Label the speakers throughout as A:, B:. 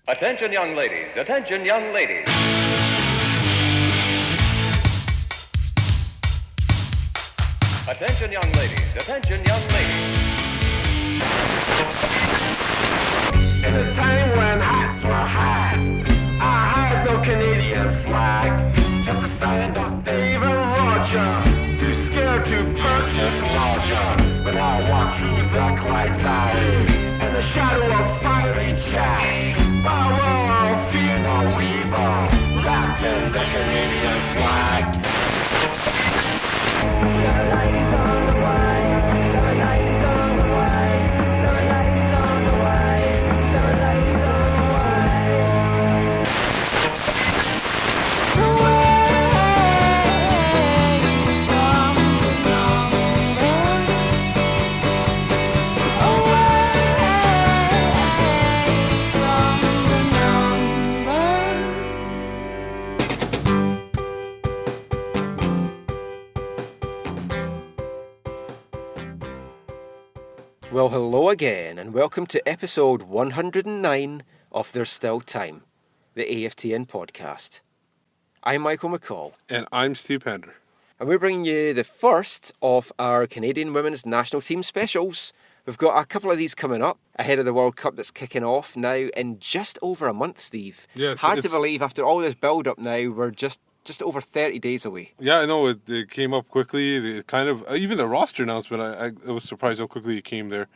A: Attention young ladies, attention young ladies. Attention young ladies, attention young ladies.
B: In a time when hats were hats, I had no Canadian flag, just a sign of Dave and Roger, too scared to purchase larger. When I walked through the Clyde Valley, in the shadow of fiery Jack, power, fear no evil, wrapped in the Canadian flag. The light is on the way, the light is on the way, the light is on the way, the light is on the way. Away from the numbers, away from the
C: Well, hello again, and welcome to episode 109 of There's Still Time, the AFTN podcast. I'm Michael McCall.
D: And I'm Steve Pender.
C: And we're bringing you the first of our Canadian Women's National Team specials. We've got a couple of these coming up ahead of the World Cup that's kicking off now in just over a month, Steve.
D: Yeah,
C: Hard to believe after all this build-up now, we're just over 30 days away.
D: Yeah, I know. It came up quickly. Even the roster announcement, I was surprised how quickly it came there.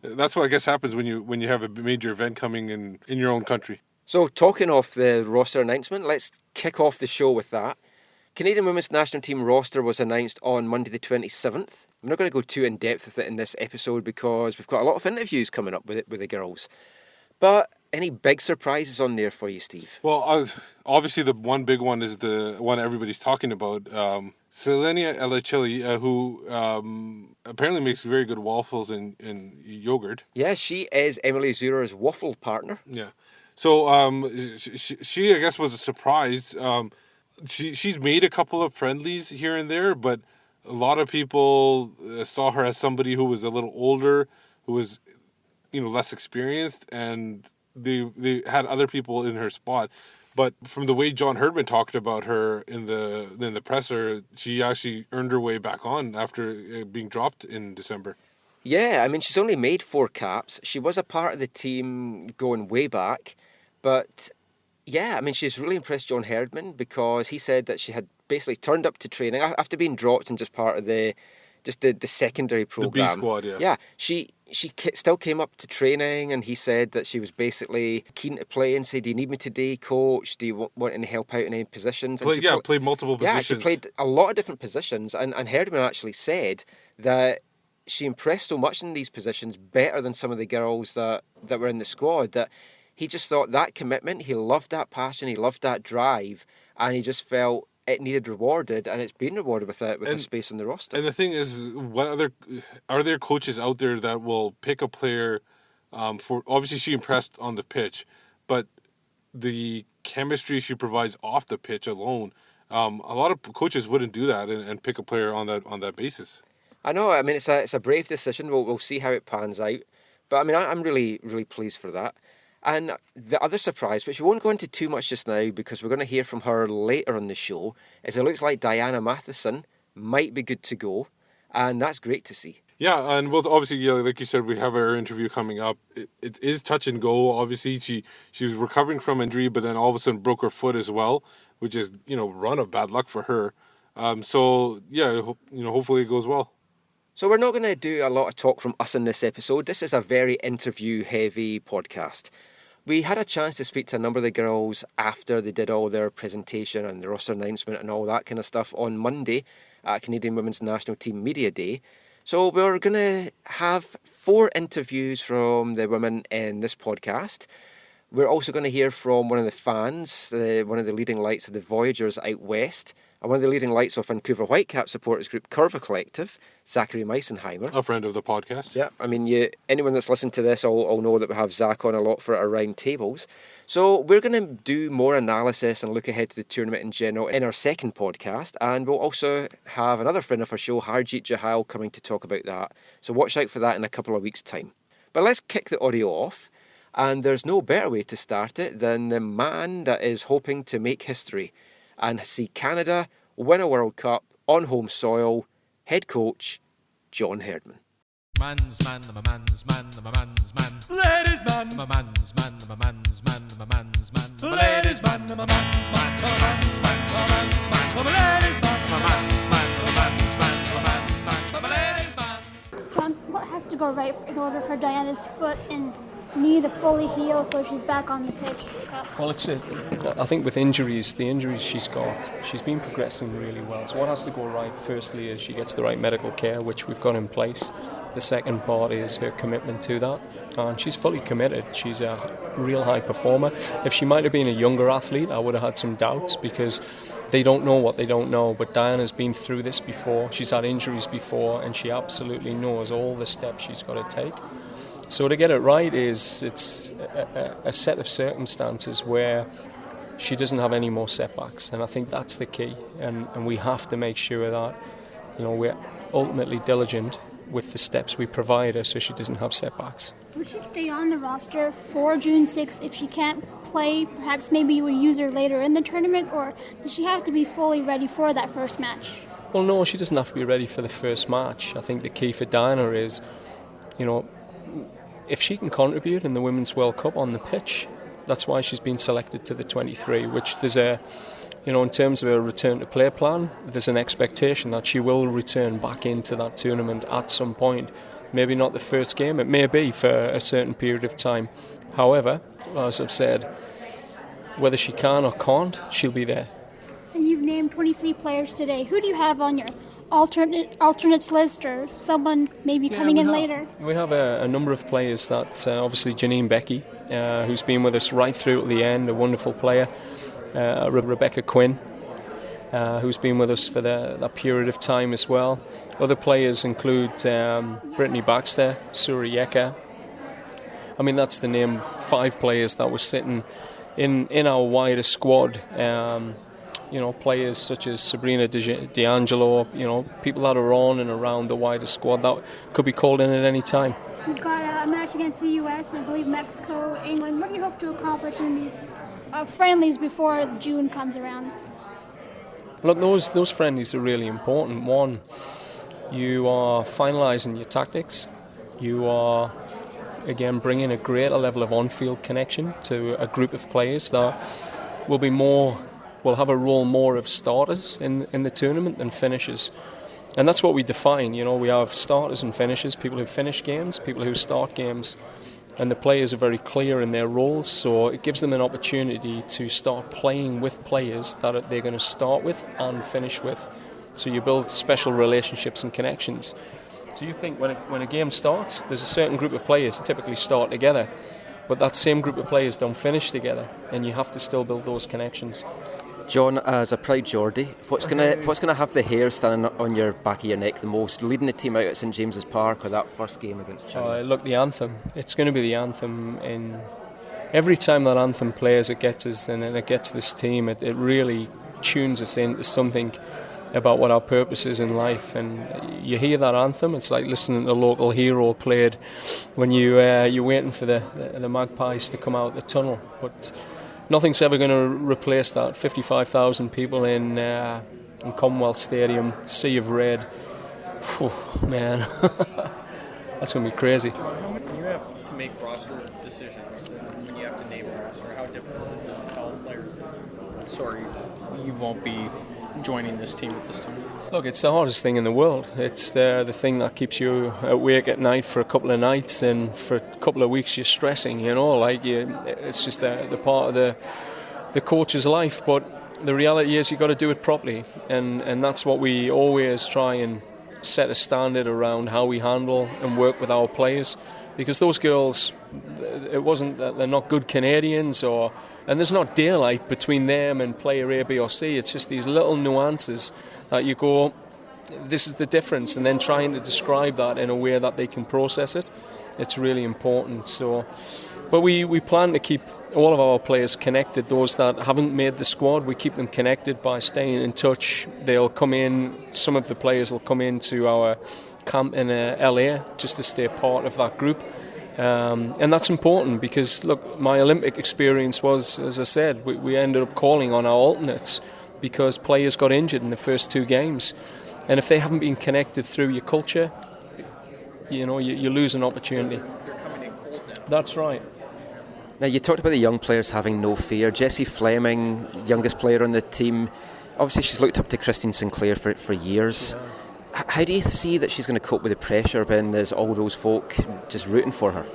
D: That's what I guess happens when you have a major event coming in your own country.
C: So talking of the roster announcement, let's kick off the show with that. Canadian Women's National Team roster was announced on Monday the 27th. I'm not going to go too in-depth with it in this episode because we've got a lot of interviews coming up with the girls. But any big surprises on there for you, Steve?
D: Well, obviously the one big one is the one everybody's talking about, Selenia Elachilli, who apparently makes very good waffles and yogurt.
C: Yeah, she is Emily Zurrer's waffle partner.
D: Yeah. So she I guess was a surprise. She's made a couple of friendlies here and there, but a lot of people saw her as somebody who was a little older, who was less experienced, and they had other people in her spot. But from the way John Herdman talked about her in the presser, she actually earned her way back on after being dropped in December.
C: Yeah, I mean, she's only made 4 caps. She was a part of the team going way back. But, yeah, I mean, she's really impressed John Herdman because he said that she had basically turned up to training after being dropped and just part of the secondary program.
D: The B squad, yeah.
C: Yeah, she still came up to training, and he said that she was basically keen to play and said, "Do you need me today, coach? Do you want any help out in any positions?"
D: Played multiple positions.
C: Yeah, she played a lot of different positions, and Herdman actually said that she impressed so much in these positions, better than some of the girls that were in the squad, that he just thought that commitment, he loved that passion, he loved that drive, and he just felt it needed rewarded, and it's been rewarded with a space on the roster.
D: And the thing is, are there coaches out there that will pick a player for? Obviously, she impressed on the pitch, but the chemistry she provides off the pitch alone, a lot of coaches wouldn't do that and pick a player on that basis.
C: I know. I mean, it's a brave decision. We'll see how it pans out, but I mean, I'm really, really pleased for that. And the other surprise, which we won't go into too much just now because we're going to hear from her later on the show, is it looks like Diana Matheson might be good to go, and that's great to see.
D: Yeah, and well, obviously, like you said, we have our interview coming up. It is touch and go. Obviously, she was recovering from injury, but then all of a sudden broke her foot as well, which is run of bad luck for her. So yeah, hopefully it goes well.
C: So we're not going to do a lot of talk from us in this episode. This is a very interview-heavy podcast. We had a chance to speak to a number of the girls after they did all their presentation and the roster announcement and all that kind of stuff on Monday at Canadian Women's National Team Media Day. So we're going to have 4 interviews from the women in this podcast. We're also going to hear from one of the fans, one of the leading lights of the Voyagers out west, and one of the leading lights of Vancouver Whitecap supporters group Curva Collective, Zachary Meisenheimer.
D: A friend of the podcast.
C: Yeah, I mean, anyone that's listened to this will know that we have Zach on a lot for our round tables. So we're going to do more analysis and look ahead to the tournament in general in our second podcast, and we'll also have another friend of our show, Harjeet Jahal, coming to talk about that. So watch out for that in a couple of weeks' time. But let's kick the audio off. And there's no better way to start it than the man that is hoping to make history and see Canada win a World Cup on home soil, head coach John Herdman.
E: Man's man, I'm a man's man, I'm a man's man. Ladies man, I'm a man's man, I'm a man's man, I'm a man's man. Ladies man, I'm a man's man, I'm a man's man, I'm a man's man. I'm a ladies man, I'm a man's man, I'm a man's man, I'm a man's man. I'm a ladies man.
F: John, what has to go right in order for Diana's foot and knee to fully heal so she's back on the pitch?
G: Well, I think with injuries, the injuries she's got, she's been progressing really well. So what has to go right, firstly, is she gets the right medical care, which we've got in place. The second part is her commitment to that, and she's fully committed. She's a real high performer. If she might have been a younger athlete, I would have had some doubts, because they don't know what they don't know. But Diana's been through this before, she's had injuries before, and she absolutely knows all the steps she's got to take. So to get it right it's a set of circumstances where she doesn't have any more setbacks, and I think that's the key. And we have to make sure that, you know, we're ultimately diligent with the steps we provide her so she doesn't have setbacks.
F: Would she stay on the roster for June 6th if she can't play? Perhaps maybe you would use her later in the tournament, or does she have to be fully ready for that first match?
G: Well, no, she doesn't have to be ready for the first match. I think the key for Diana is, you know, if she can contribute in the Women's World Cup on the pitch, that's why she's been selected to the 23, which there's a, you know, in terms of a return to play plan, there's an expectation that she will return back into that tournament at some point. Maybe not the first game, it may be for a certain period of time. However, as I've said, whether she can or can't, she'll be there.
F: And you've named 23 players today. Who do you have on your alternates list, or someone maybe coming in later?
G: We have a number of players that, obviously Janine Becky, who's been with us right through to the end, a wonderful player. Rebecca Quinn, who's been with us for that period of time as well. Other players include Brittany Baxter, Suri Yeka. I mean, that's to name 5 players that were sitting in our wider squad. You know, players such as Sabrina D'Angelo, you know, people that are on and around the wider squad that could be called in at any time.
F: You've got a match against the US, I believe Mexico, England. What do you hope to accomplish in these friendlies before June comes around?
G: Look, those friendlies are really important. One, you are finalising your tactics. You are, again, bringing a greater level of on-field connection to a group of players that will have a role more of starters in the tournament than finishers. And that's what we define. You know, we have starters and finishers, people who finish games, people who start games. And the players are very clear in their roles, so it gives them an opportunity to start playing with players that they're going to start with and finish with. So you build special relationships and connections. So you think when a game starts, there's a certain group of players that typically start together, but that same group of players don't finish together, and you have to still build those connections.
C: John, as a proud Geordie, what's gonna have the hair standing on your back of your neck the most? Leading the team out at St James's Park, or that first game against China?
G: Look, the anthem. It's going to be the anthem. In every time that anthem plays, it gets us, and it gets this team. It really tunes us into something about what our purpose is in life. And you hear that anthem, it's like listening to a local hero played when you're waiting for the Magpies to come out the tunnel. But nothing's ever going to replace that. 55,000 people in Commonwealth Stadium, sea of red. Whew, man, that's going to be crazy.
H: When you have to make roster decisions, when you have to name a roster, how difficult is it to tell players, sorry, you won't be joining this team at this time?
G: Look, it's the hardest thing in the world. It's the thing that keeps you awake at night for a couple of nights, and for a couple of weeks you're stressing, you know, it's just the part of the coach's life. But the reality is you've got to do it properly, and that's what we always try and set a standard around how we handle and work with our players, because those girls, it wasn't that they're not good Canadians, and there's not daylight between them and player A, B or C. It's just these little nuances that you go, this is the difference, and then trying to describe that in a way that they can process it. It's really important. So, but we plan to keep all of our players connected. Those that haven't made the squad, we keep them connected by staying in touch. They'll come in, some of the players will come into our camp in LA just to stay part of that group. And that's important because, look, my Olympic experience was, as I said, we ended up calling on our alternates because players got injured in the first 2 games. And if they haven't been connected through your culture, you lose an opportunity.
H: They're coming in cold now.
G: That's right.
C: Now, you talked about the young players having no fear. Jessie Fleming, youngest player on the team, obviously she's looked up to Christine Sinclair for years. How do you see that she's going to cope with the pressure when there's all those folk just rooting for her?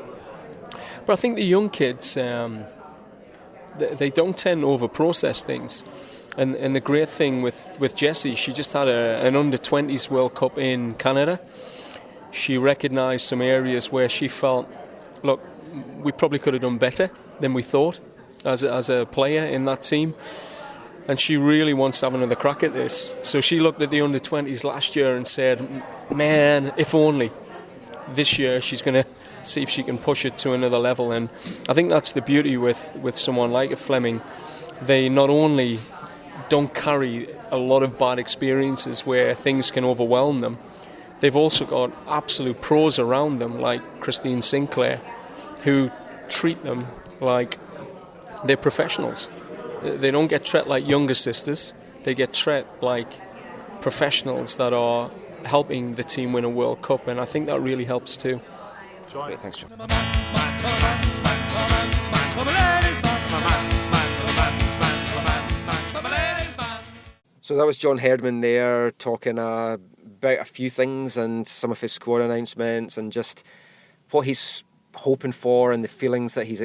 G: But I think the young kids, they don't tend to over-process things. And the great thing with Jessie, she just had an under-20s World Cup in Canada. She recognised some areas where she felt, look, we probably could have done better than we thought as a player in that team. And she really wants to have another crack at this. So she looked at the under-20s last year and said, man, if only this year she's going to see if she can push it to another level. And I think that's the beauty with someone like a Fleming. They not only don't carry a lot of bad experiences where things can overwhelm them, they've also got absolute pros around them like Christine Sinclair, who treat them like they're professionals. They don't get treated like younger sisters. They get treated like professionals that are helping the team win a World Cup, and I think that really helps too.
C: Great, thanks, John. So that was John Herdman there talking about a few things and some of his score announcements and just what he's hoping for and the feelings that he's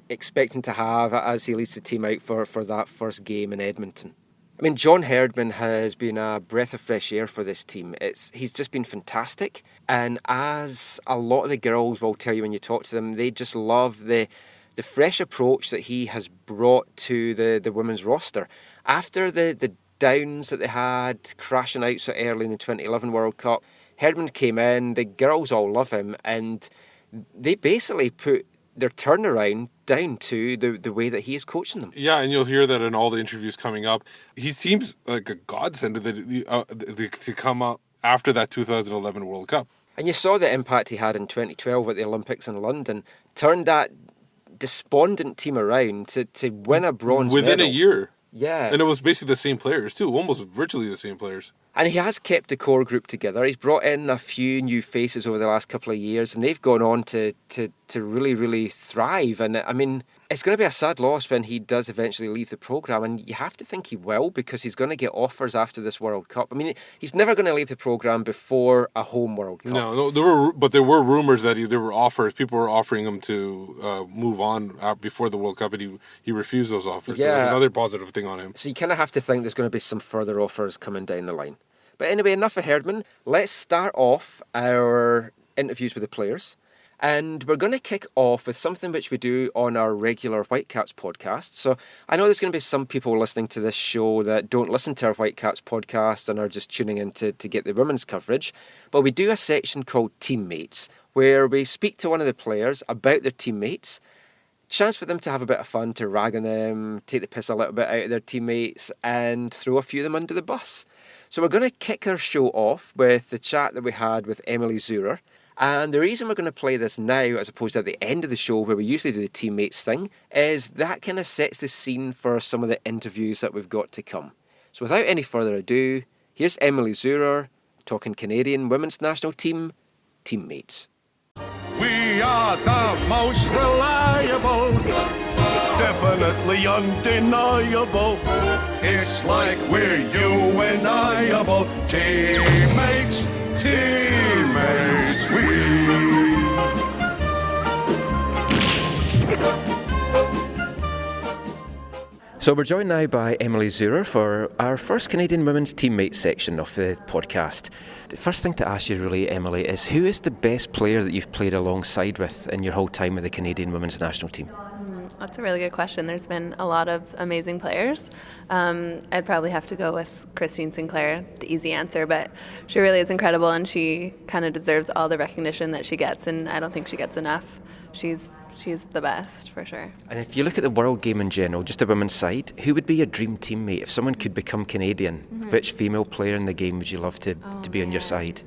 C: expecting to have as he leads the team out for that first game in Edmonton. I mean, John Herdman has been a breath of fresh air for this team. He's just been fantastic. And as a lot of the girls will tell you when you talk to them, they just love the fresh approach that he has brought to the women's roster. After the downs that they had, crashing out so early in the 2011 World Cup, Herdman came in, the girls all love him, and they basically put their turnaround down to the way that he is coaching them.
D: Yeah, and you'll hear that in all the interviews coming up. He seems like a godsend to come up after that 2011 World Cup.
C: And you saw the impact he had in 2012 at the Olympics in London, turned that despondent team around to win a bronze
D: within
C: medal.
D: a year.
C: Yeah.
D: And it was basically the same players too, almost virtually the same players.
C: And he has kept the core group together. He's brought in a few new faces over the last couple of years, and they've gone on to really, really thrive. And I mean, it's going to be a sad loss when he does eventually leave the programme, and you have to think he will, because he's going to get offers after this World Cup. I mean, he's never going to leave the programme before a home World Cup.
D: No, there were rumours that there were offers. People were offering him to move on before the World Cup, and he refused those offers.
C: Yeah.
D: So that's another positive thing on him.
C: So you kind of have to think there's going to be some further offers coming down the line. But anyway, enough of Herdman. Let's start off our interviews with the players. And we're going to kick off with something which we do on our regular Whitecaps podcast. So I know there's going to be some people listening to this show that don't listen to our Whitecaps podcast and are just tuning in to get the women's coverage. But we do a section called Teammates, where we speak to one of the players about their teammates. Chance for them to have a bit of fun, to rag on them, take the piss a little bit out of their teammates, and throw a few of them under the bus. So we're going to kick our show off with the chat that we had with Emily Zurrer. And the reason we're going to play this now, as opposed to at the end of the show where we usually do the teammates thing, is that kind of sets the scene for some of the interviews that we've got to come. So without any further ado, here's Emily Zurrer talking Canadian women's national team teammates.
B: We are the most reliable, definitely undeniable. It's like we're UNIable. Teammates, teammates,
C: So we're joined now by Emily Zurrer for our first Canadian Women's Teammates section of the podcast. The first thing to ask you really, Emily, is who is the best player that you've played alongside with in your whole time with the Canadian Women's National Team?
I: That's a really good question. There's been a lot of amazing players. I'd probably have to go with Christine Sinclair, the easy answer, but she really is incredible and she kind of deserves all the recognition that she gets, and I don't think she gets enough. She's the best, for sure.
C: And if you look at the world game in general, just the women's side, who would be your dream teammate? If someone could become Canadian, which female player in the game would you love to be on your side?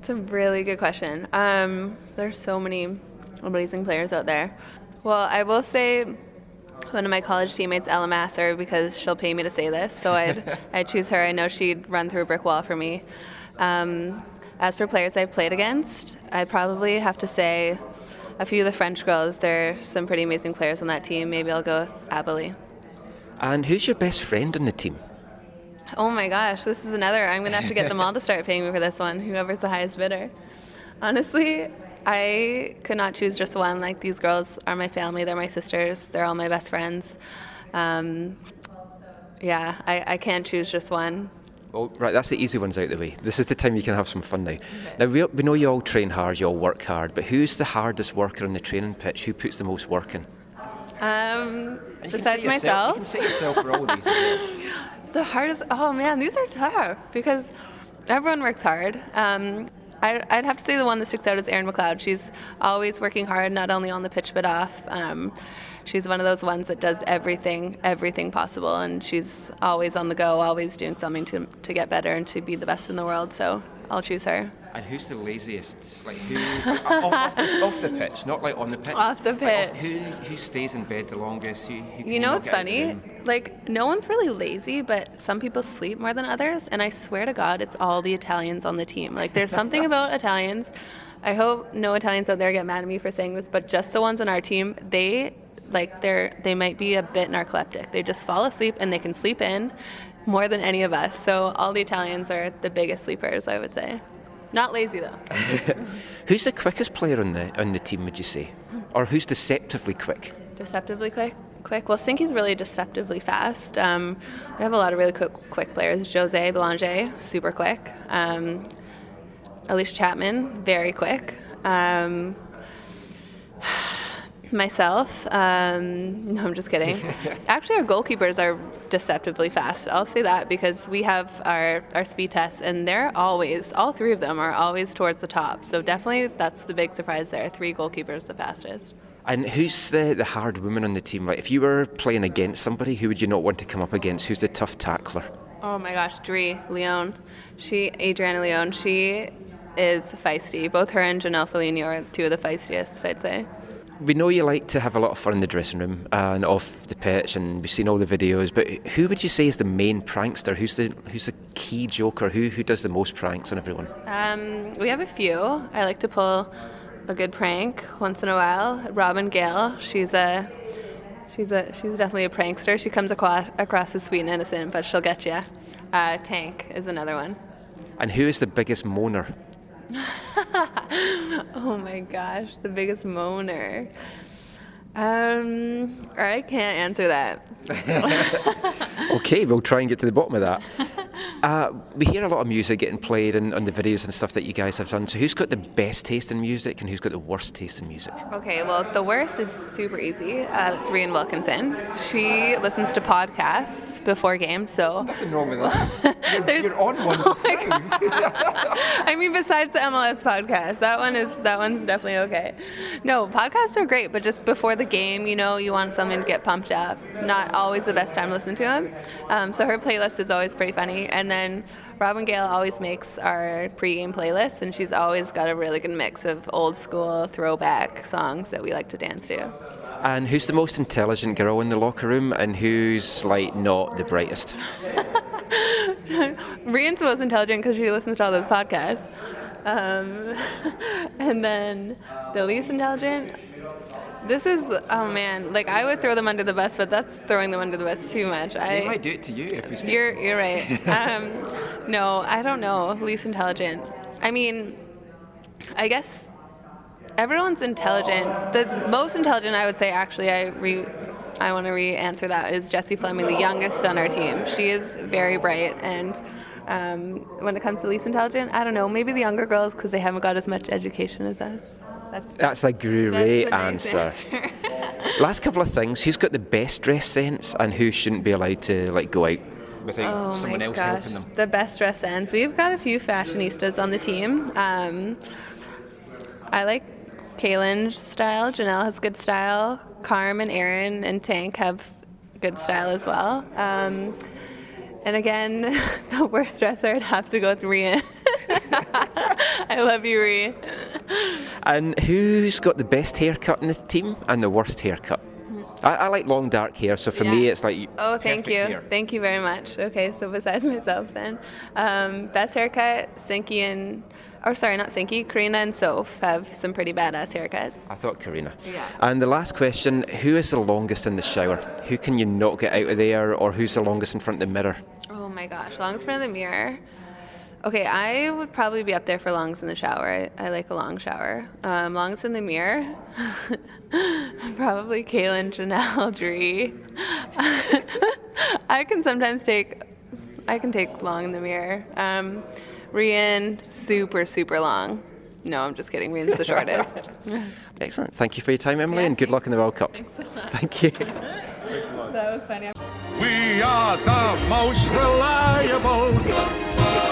I: It's a really good question. There's so many. amazing players out there. Well, I will say one of my college teammates, Ella Masser, because she'll pay me to say this, so I'd choose her. I know she'd run through a brick wall for me. As for players I've played against, I'd probably have to say a few of the French girls. There are some pretty amazing players on that team. Maybe I'll go with Abelie.
C: And who's your best friend on the team?
I: Oh my gosh, this is another. I'm going to have to get them all to start paying me for this one, whoever's the highest bidder. Honestly, I could not choose just one. Like, these girls are my family. They're my sisters. They're all my best friends. I can't choose just one.
C: Oh, right, that's the easy ones out of the way. This is the time you can have some fun now. Now, we know you all train hard, you all work hard, but who's the hardest worker on the training pitch? Who puts the most work in?
I: Besides myself.
C: You can say yourself for all these as well.
I: The hardest, oh man, these are tough because everyone works hard. I'd have to say the one that sticks out is Erin McLeod. She's always working hard, not only on the pitch but off. She's one of those ones that does everything possible, and she's always on the go, always doing something to get better and to be the best in the world, so I'll choose her.
C: And who's the laziest? Like, who off the pitch, not like on the pitch.
I: Off the pitch.
C: Like, who stays in bed the longest?
I: You know what's funny? Like, no one's really lazy, but some people sleep more than others, and I swear to God, it's all the Italians on the team. Like, there's something about Italians. I hope no Italians out there get mad at me for saying this, but just the ones on our team, they might be a bit narcoleptic. They just fall asleep, and they can sleep in more than any of us. So all the Italians are the biggest sleepers, I would say. Not lazy though.
C: Who's the quickest player on the team, would you say? Or who's deceptively quick?
I: Deceptively quick? Well, Stinky's really deceptively fast. We have a lot of really quick players. Jose Belanger, super quick. Alicia Chapman, very quick. Myself, no, I'm just kidding. Actually, our goalkeepers are deceptively fast. I'll say that because we have our speed tests, and they're always, all three of them are always towards the top. So definitely that's the big surprise there. 3 goalkeepers the fastest. And
C: who's the hard woman on the team? Like, if you were playing against somebody, who would you not want to come up against? Who's the tough tackler?
I: Oh my gosh, Adriana Leone. She is feisty. Both her and Janelle Foligno are 2 of the feistiest, I'd say.
C: We know you like to have a lot of fun in the dressing room and off the pitch, and we've seen all the videos, but who would you say is the main prankster? Who's the key joker? Who does the most pranks on everyone?
I: We have a few. I like to pull a good prank once in a while. Robin Gale, she's definitely a prankster. She comes across as sweet and innocent, but she'll get you. Tank is another one.
C: And who is the biggest moaner?
I: Oh my gosh, the biggest moaner. I can't answer that.
C: Okay, we'll try and get to the bottom of that. We hear a lot of music getting played on the videos and stuff that you guys have done. So who's got the best taste in music and who's got the worst taste in music?
I: Okay, well, the worst is super easy. It's Rian Wilkinson. She listens to podcasts before games, so...
C: There's nothing wrong with that. You're on one just now.
I: I mean, besides the MLS podcast, that one's definitely okay. No, podcasts are great, but just before the game, you want something to get pumped up. Not always the best time to listen to them. So her playlist is always pretty funny. And then Robin Gale always makes our pregame playlist, and she's always got a really good mix of old school throwback songs that we like to dance to.
C: And who's the most intelligent girl in the locker room, and who's not the brightest?
I: Rian's the most intelligent because she listens to all those podcasts. And then the least intelligent, this is, oh man, I would throw them under the bus, but that's throwing them under the bus too much.
C: They might do it to you if we speak.
I: You're right. No, I don't know. Least intelligent. I mean, I guess everyone's intelligent. The most intelligent, I would say, actually, I want to re-answer that, is Jessie Fleming, the youngest on our team. She is very bright, and when it comes to least intelligent, I don't know, maybe the younger girls because they haven't got as much education as us.
C: That's a great
I: nice
C: answer. Last couple of things. Who's got the best dress sense and who shouldn't be allowed to go out without someone else helping them?
I: The best dress sense. We've got a few fashionistas on the team. I like Kaylin's style. Janelle has good style. Carm and Erin and Tank have good style as well. And again, the worst dresser, I'd have to go with Rian. I I love you, Ree.
C: And who's got the best haircut in the team and the worst haircut? I like long dark hair, so for me it's like
I: oh, thank you.
C: hair.
I: Thank you very much. Okay, so besides myself then, best haircut, Sinky and, or sorry, not Sinky, Karina and Soph have some pretty badass haircuts.
C: I thought Karina.
I: Yeah.
C: And the last question, who is the longest in the shower? Who can you not get out of there, or who's the longest in front of the mirror?
I: Oh my gosh, longest front of the mirror. Okay, I would probably be up there for longest in the shower. I like a long shower. Longest in the mirror, probably Kaylin, Janelle, Dree. I can sometimes take long in the mirror. Rian, super long. No, I'm just kidding. Rian's the shortest.
C: Excellent. Thank you for your time, Emily, and good luck in the World Cup. Thank you.
I: That was funny.
B: We are the most reliable,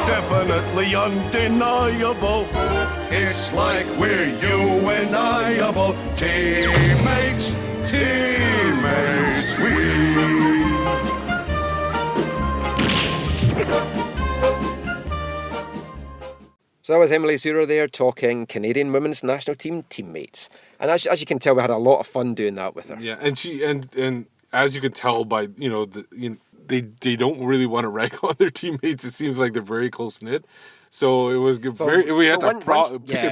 B: definitely undeniable. It's like we're UNIable. Teammates,
C: So that was Emily Zurrer there talking Canadian women's national team teammates. And as you can tell, we had a lot of fun doing that with her.
D: Yeah, and she and as you can tell by they don't really want to rag on their teammates. It seems like they're very close knit. So it was we had to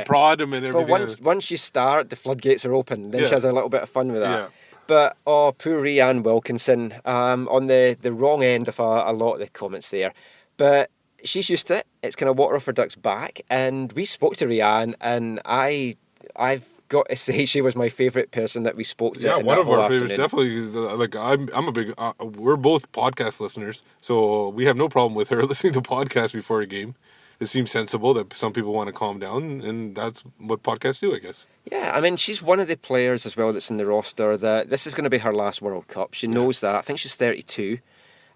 D: prod them and everything.
C: But once you start, the floodgates are open. Then she has a little bit of fun with that.
D: Yeah.
C: But poor Rianne Wilkinson on the wrong end of a lot of the comments there. But she's used to it. It's kind of water off her duck's back. And we spoke to Rianne, and I've got to say she was my favourite person that we spoke to.
D: Yeah,
C: in
D: one
C: that
D: of our
C: whole
D: favorites.
C: afternoon.
D: Definitely. Like I'm a big. We're both podcast listeners, so we have no problem with her listening to podcasts before a game. It seems sensible that some people want to calm down, and that's what podcasts do, I guess.
C: Yeah, I mean, she's one of the players as well that's in the roster that this is going to be her last World Cup. She knows that. I think she's 32,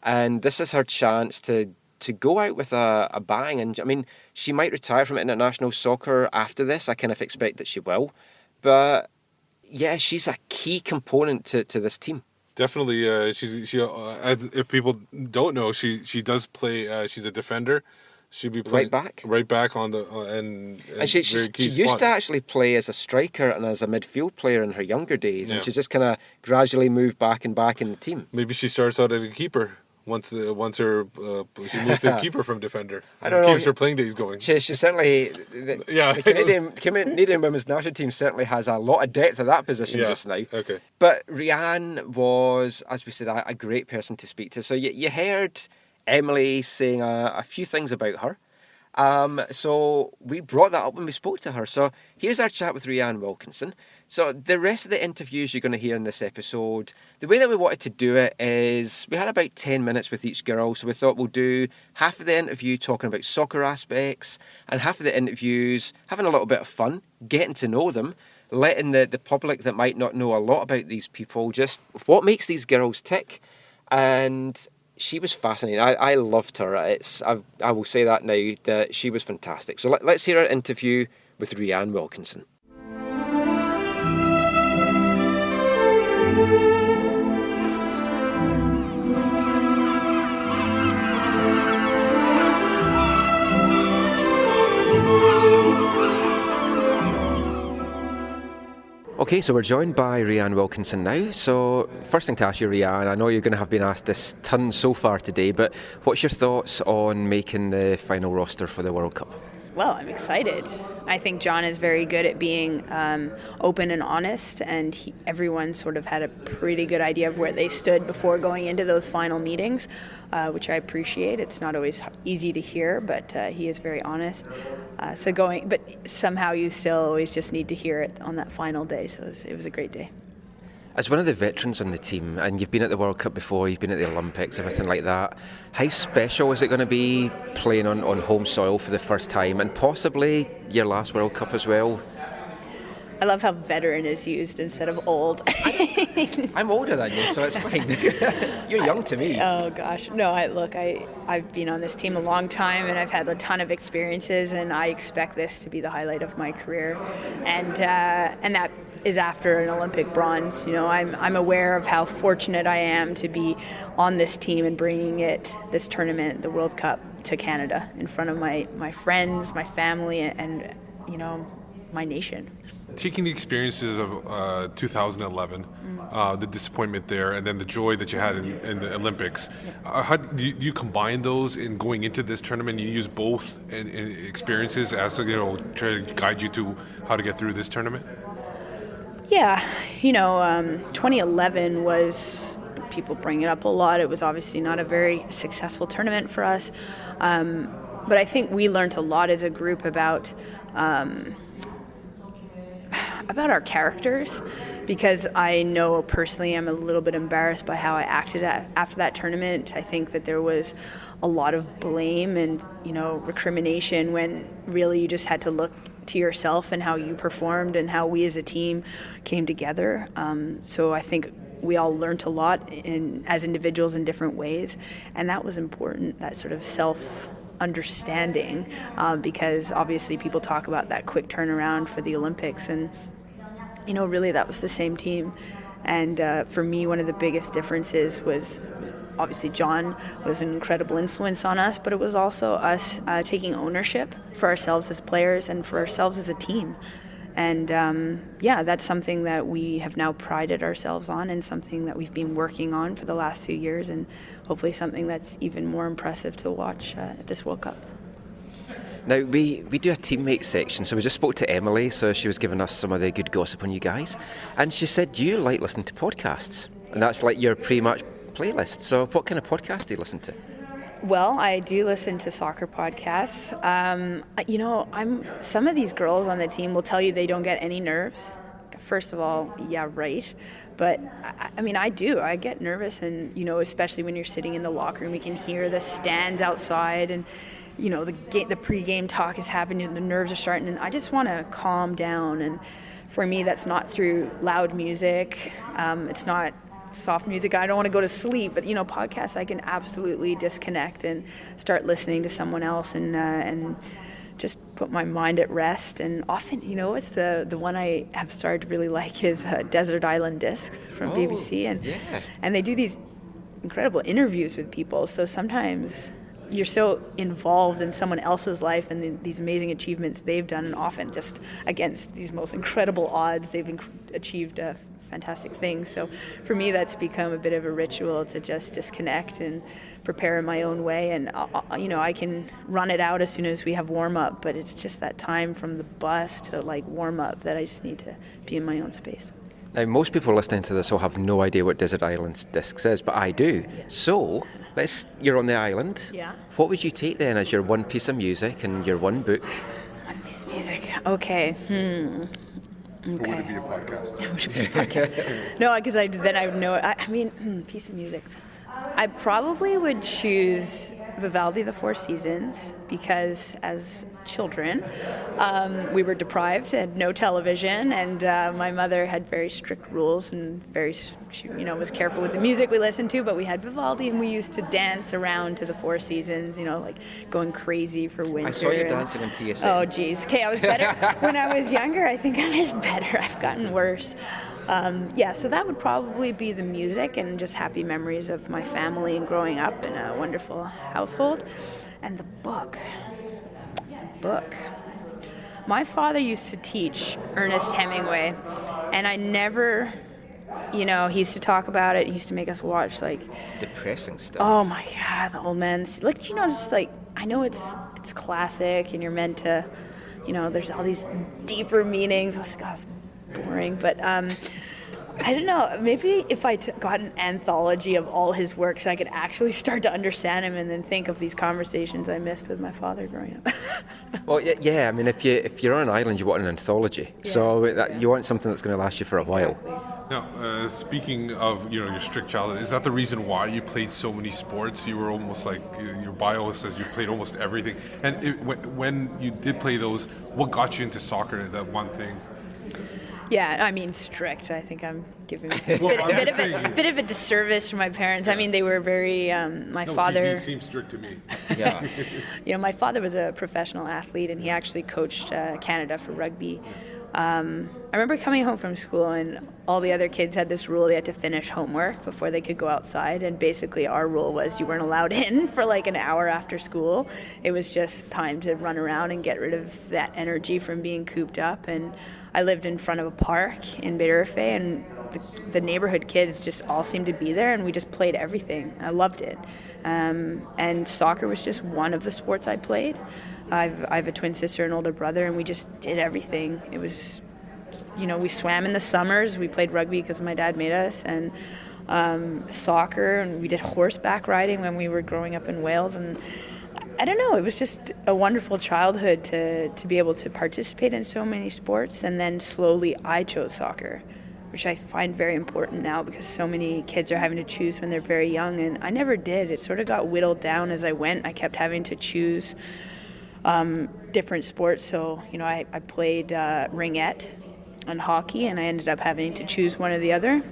C: and this is her chance to go out with a bang. And I mean, she might retire from international soccer after this. I kind of expect that she will. But yeah, she's a key component to this team.
D: Definitely, if people don't know, she does play. She's a defender. She'd be playing right back on the and
C: she used to actually play as a striker and as a midfield player in her younger days, and she's just kind of gradually moved back in the team.
D: Maybe she starts out as a keeper. Once she moves to keeper from defender.
C: I don't know.
D: Keeps her playing days going.
C: She certainly, the Canadian women's national team certainly has a lot of depth at that position just now.
D: Okay.
C: But Rianne was, as we said, a great person to speak to. So you heard Emily saying a few things about her. So we brought that up when we spoke to her. So here's our chat with Rianne Wilkinson. So the rest of the interviews you're going to hear in this episode, the way that we wanted to do it is we had about 10 minutes with each girl. So we thought we'll do half of the interview talking about soccer aspects and half of the interviews having a little bit of fun, getting to know them, letting the public that might not know a lot about these people just what makes these girls tick. And she was fascinating. I loved her. I will say that now, that she was fantastic. So let's hear our interview with Rianne Wilkinson. Okay, so we're joined by Rianne Wilkinson now. So first thing to ask you, Rianne, I know you're going to have been asked this ton so far today, but what's your thoughts on making the final roster for the World Cup?
J: Well, I'm excited. I think John is very good at being open and honest, and everyone sort of had a pretty good idea of where they stood before going into those final meetings, which I appreciate. It's not always easy to hear, but he is very honest. But somehow you still always just need to hear it on that final day. So it was a great day.
C: As one of the veterans on the team, and you've been at the World Cup before, you've been at the Olympics, everything like that, how special is it going to be playing on home soil for the first time, and possibly your last World Cup as well?
J: I love how veteran is used instead of old.
C: I'm older than you, so it's fine. You're young to me.
J: Oh gosh, no. I've been on this team a long time, and I've had a ton of experiences, and I expect this to be the highlight of my career, and that is after an Olympic bronze. You know, I'm aware of how fortunate I am to be on this team and bringing this tournament, the World Cup, to Canada in front of my friends, my family, and my nation.
D: Taking the experiences of 2011, the disappointment there, and then the joy that you had in the Olympics, how do you combine those in going into this tournament? You use both in experiences as try to guide you to how to get through this tournament?
J: Yeah, 2011 was, people bring it up a lot. It was obviously not a very successful tournament for us, but I think we learned a lot as a group about our characters, because I know personally I'm a little bit embarrassed by how I acted after that tournament. I think that there was a lot of blame and recrimination when really you just had to look to yourself and how you performed and how we as a team came together. So I think we all learned a lot as individuals in different ways, and that was important, that sort of self-understanding, because obviously people talk about that quick turnaround for the Olympics, and really that was the same team. And for me, one of the biggest differences was obviously John was an incredible influence on us, but it was also us taking ownership for ourselves as players and for ourselves as a team. And that's something that we have now prided ourselves on, and something that we've been working on for the last few years, and hopefully something that's even more impressive to watch at this World Cup.
C: Now, we do a teammate section, so we just spoke to Emily, so she was giving us some of the good gossip on you guys, and she said you like listening to podcasts, and that's like your pre-match playlist. So what kind of podcast do you listen to?
J: Well, I do listen to soccer podcasts. Some of these girls on the team will tell you they don't get any nerves. First of all, yeah, right. But I do. I get nervous, and especially when you're sitting in the locker room, you can hear the stands outside, and the pre-game talk is happening, and the nerves are starting, and I just want to calm down. And for me, that's not through loud music. It's not soft music. I don't want to go to sleep, but podcasts, I can absolutely disconnect and start listening to someone else and just put my mind at rest. And often, it's the one I have started to really like is Desert Island Discs from BBC, and they do these incredible interviews with people. So sometimes you're so involved in someone else's life and these amazing achievements they've done, and often just against these most incredible odds, they've achieved fantastic things. So for me, that's become a bit of a ritual to just disconnect and prepare in my own way. And I can run it out as soon as we have warm up, but it's just that time from the bus to warm up that I just need to be in my own space.
C: Now, most people listening to this will have no idea what Desert Island Discs is, but I do. Yeah. So you're on the island.
J: Yeah.
C: What would you take then as your one piece of music and your one book?
J: One piece of music. Okay.
D: Or would it be a podcast?
J: It would be a podcast. No, because I would know. Piece of music. I probably would choose Vivaldi, The Four Seasons, because as children, we were deprived, had no television, and my mother had very strict rules and she was careful with the music we listened to, but we had Vivaldi, and we used to dance around to The Four Seasons, going crazy for winter.
C: I saw you dancing on TSN.
J: Oh, geez. Okay, I was better. When I was younger, I think I was better. I've gotten worse. So that would probably be the music, and just happy memories of my family and growing up in a wonderful household. And the book. My father used to teach Ernest Hemingway, and I never, he used to talk about it. He used to make us watch
C: depressing stuff.
J: Oh my God, the old man. I know it's classic, and you're meant to, there's all these deeper meanings. Oh, God, it's boring, but I don't know, maybe if I got an anthology of all his works, I could actually start to understand him and then think of these conversations I missed with my father growing up.
C: Well, yeah, if you're on an island, you want an anthology. Yeah. So you want something that's going to last you for a while.
D: Now, speaking of your strict childhood, is that the reason why you played so many sports? You were almost your bio says you played almost everything. And when you did play those, what got you into soccer, that one thing?
J: Yeah, strict. I think I'm giving a bit of a disservice to my parents. They were very, my father...
D: TV seems strict to me.
J: Yeah. My father was a professional athlete, and he actually coached Canada for rugby I remember coming home from school and all the other kids had this rule they had to finish homework before they could go outside, and basically our rule was you weren't allowed in for like an hour after school. It was just time to run around and get rid of that energy from being cooped up. And I lived in front of a park in Baie-D'Urfé, and the neighborhood kids just all seemed to be there, and we just played everything. I loved it. And soccer was just one of the sports I played. I have a twin sister and older brother, and we just did everything. It was, we swam in the summers. We played rugby because my dad made us, and soccer, and we did horseback riding when we were growing up in Wales. And I don't know, it was just a wonderful childhood to be able to participate in so many sports. And then slowly I chose soccer, which I find very important now because so many kids are having to choose when they're very young, and I never did. It sort of got whittled down as I went. I kept having to choose different sports. So, I played ringette and hockey, and I ended up having to choose one or the other.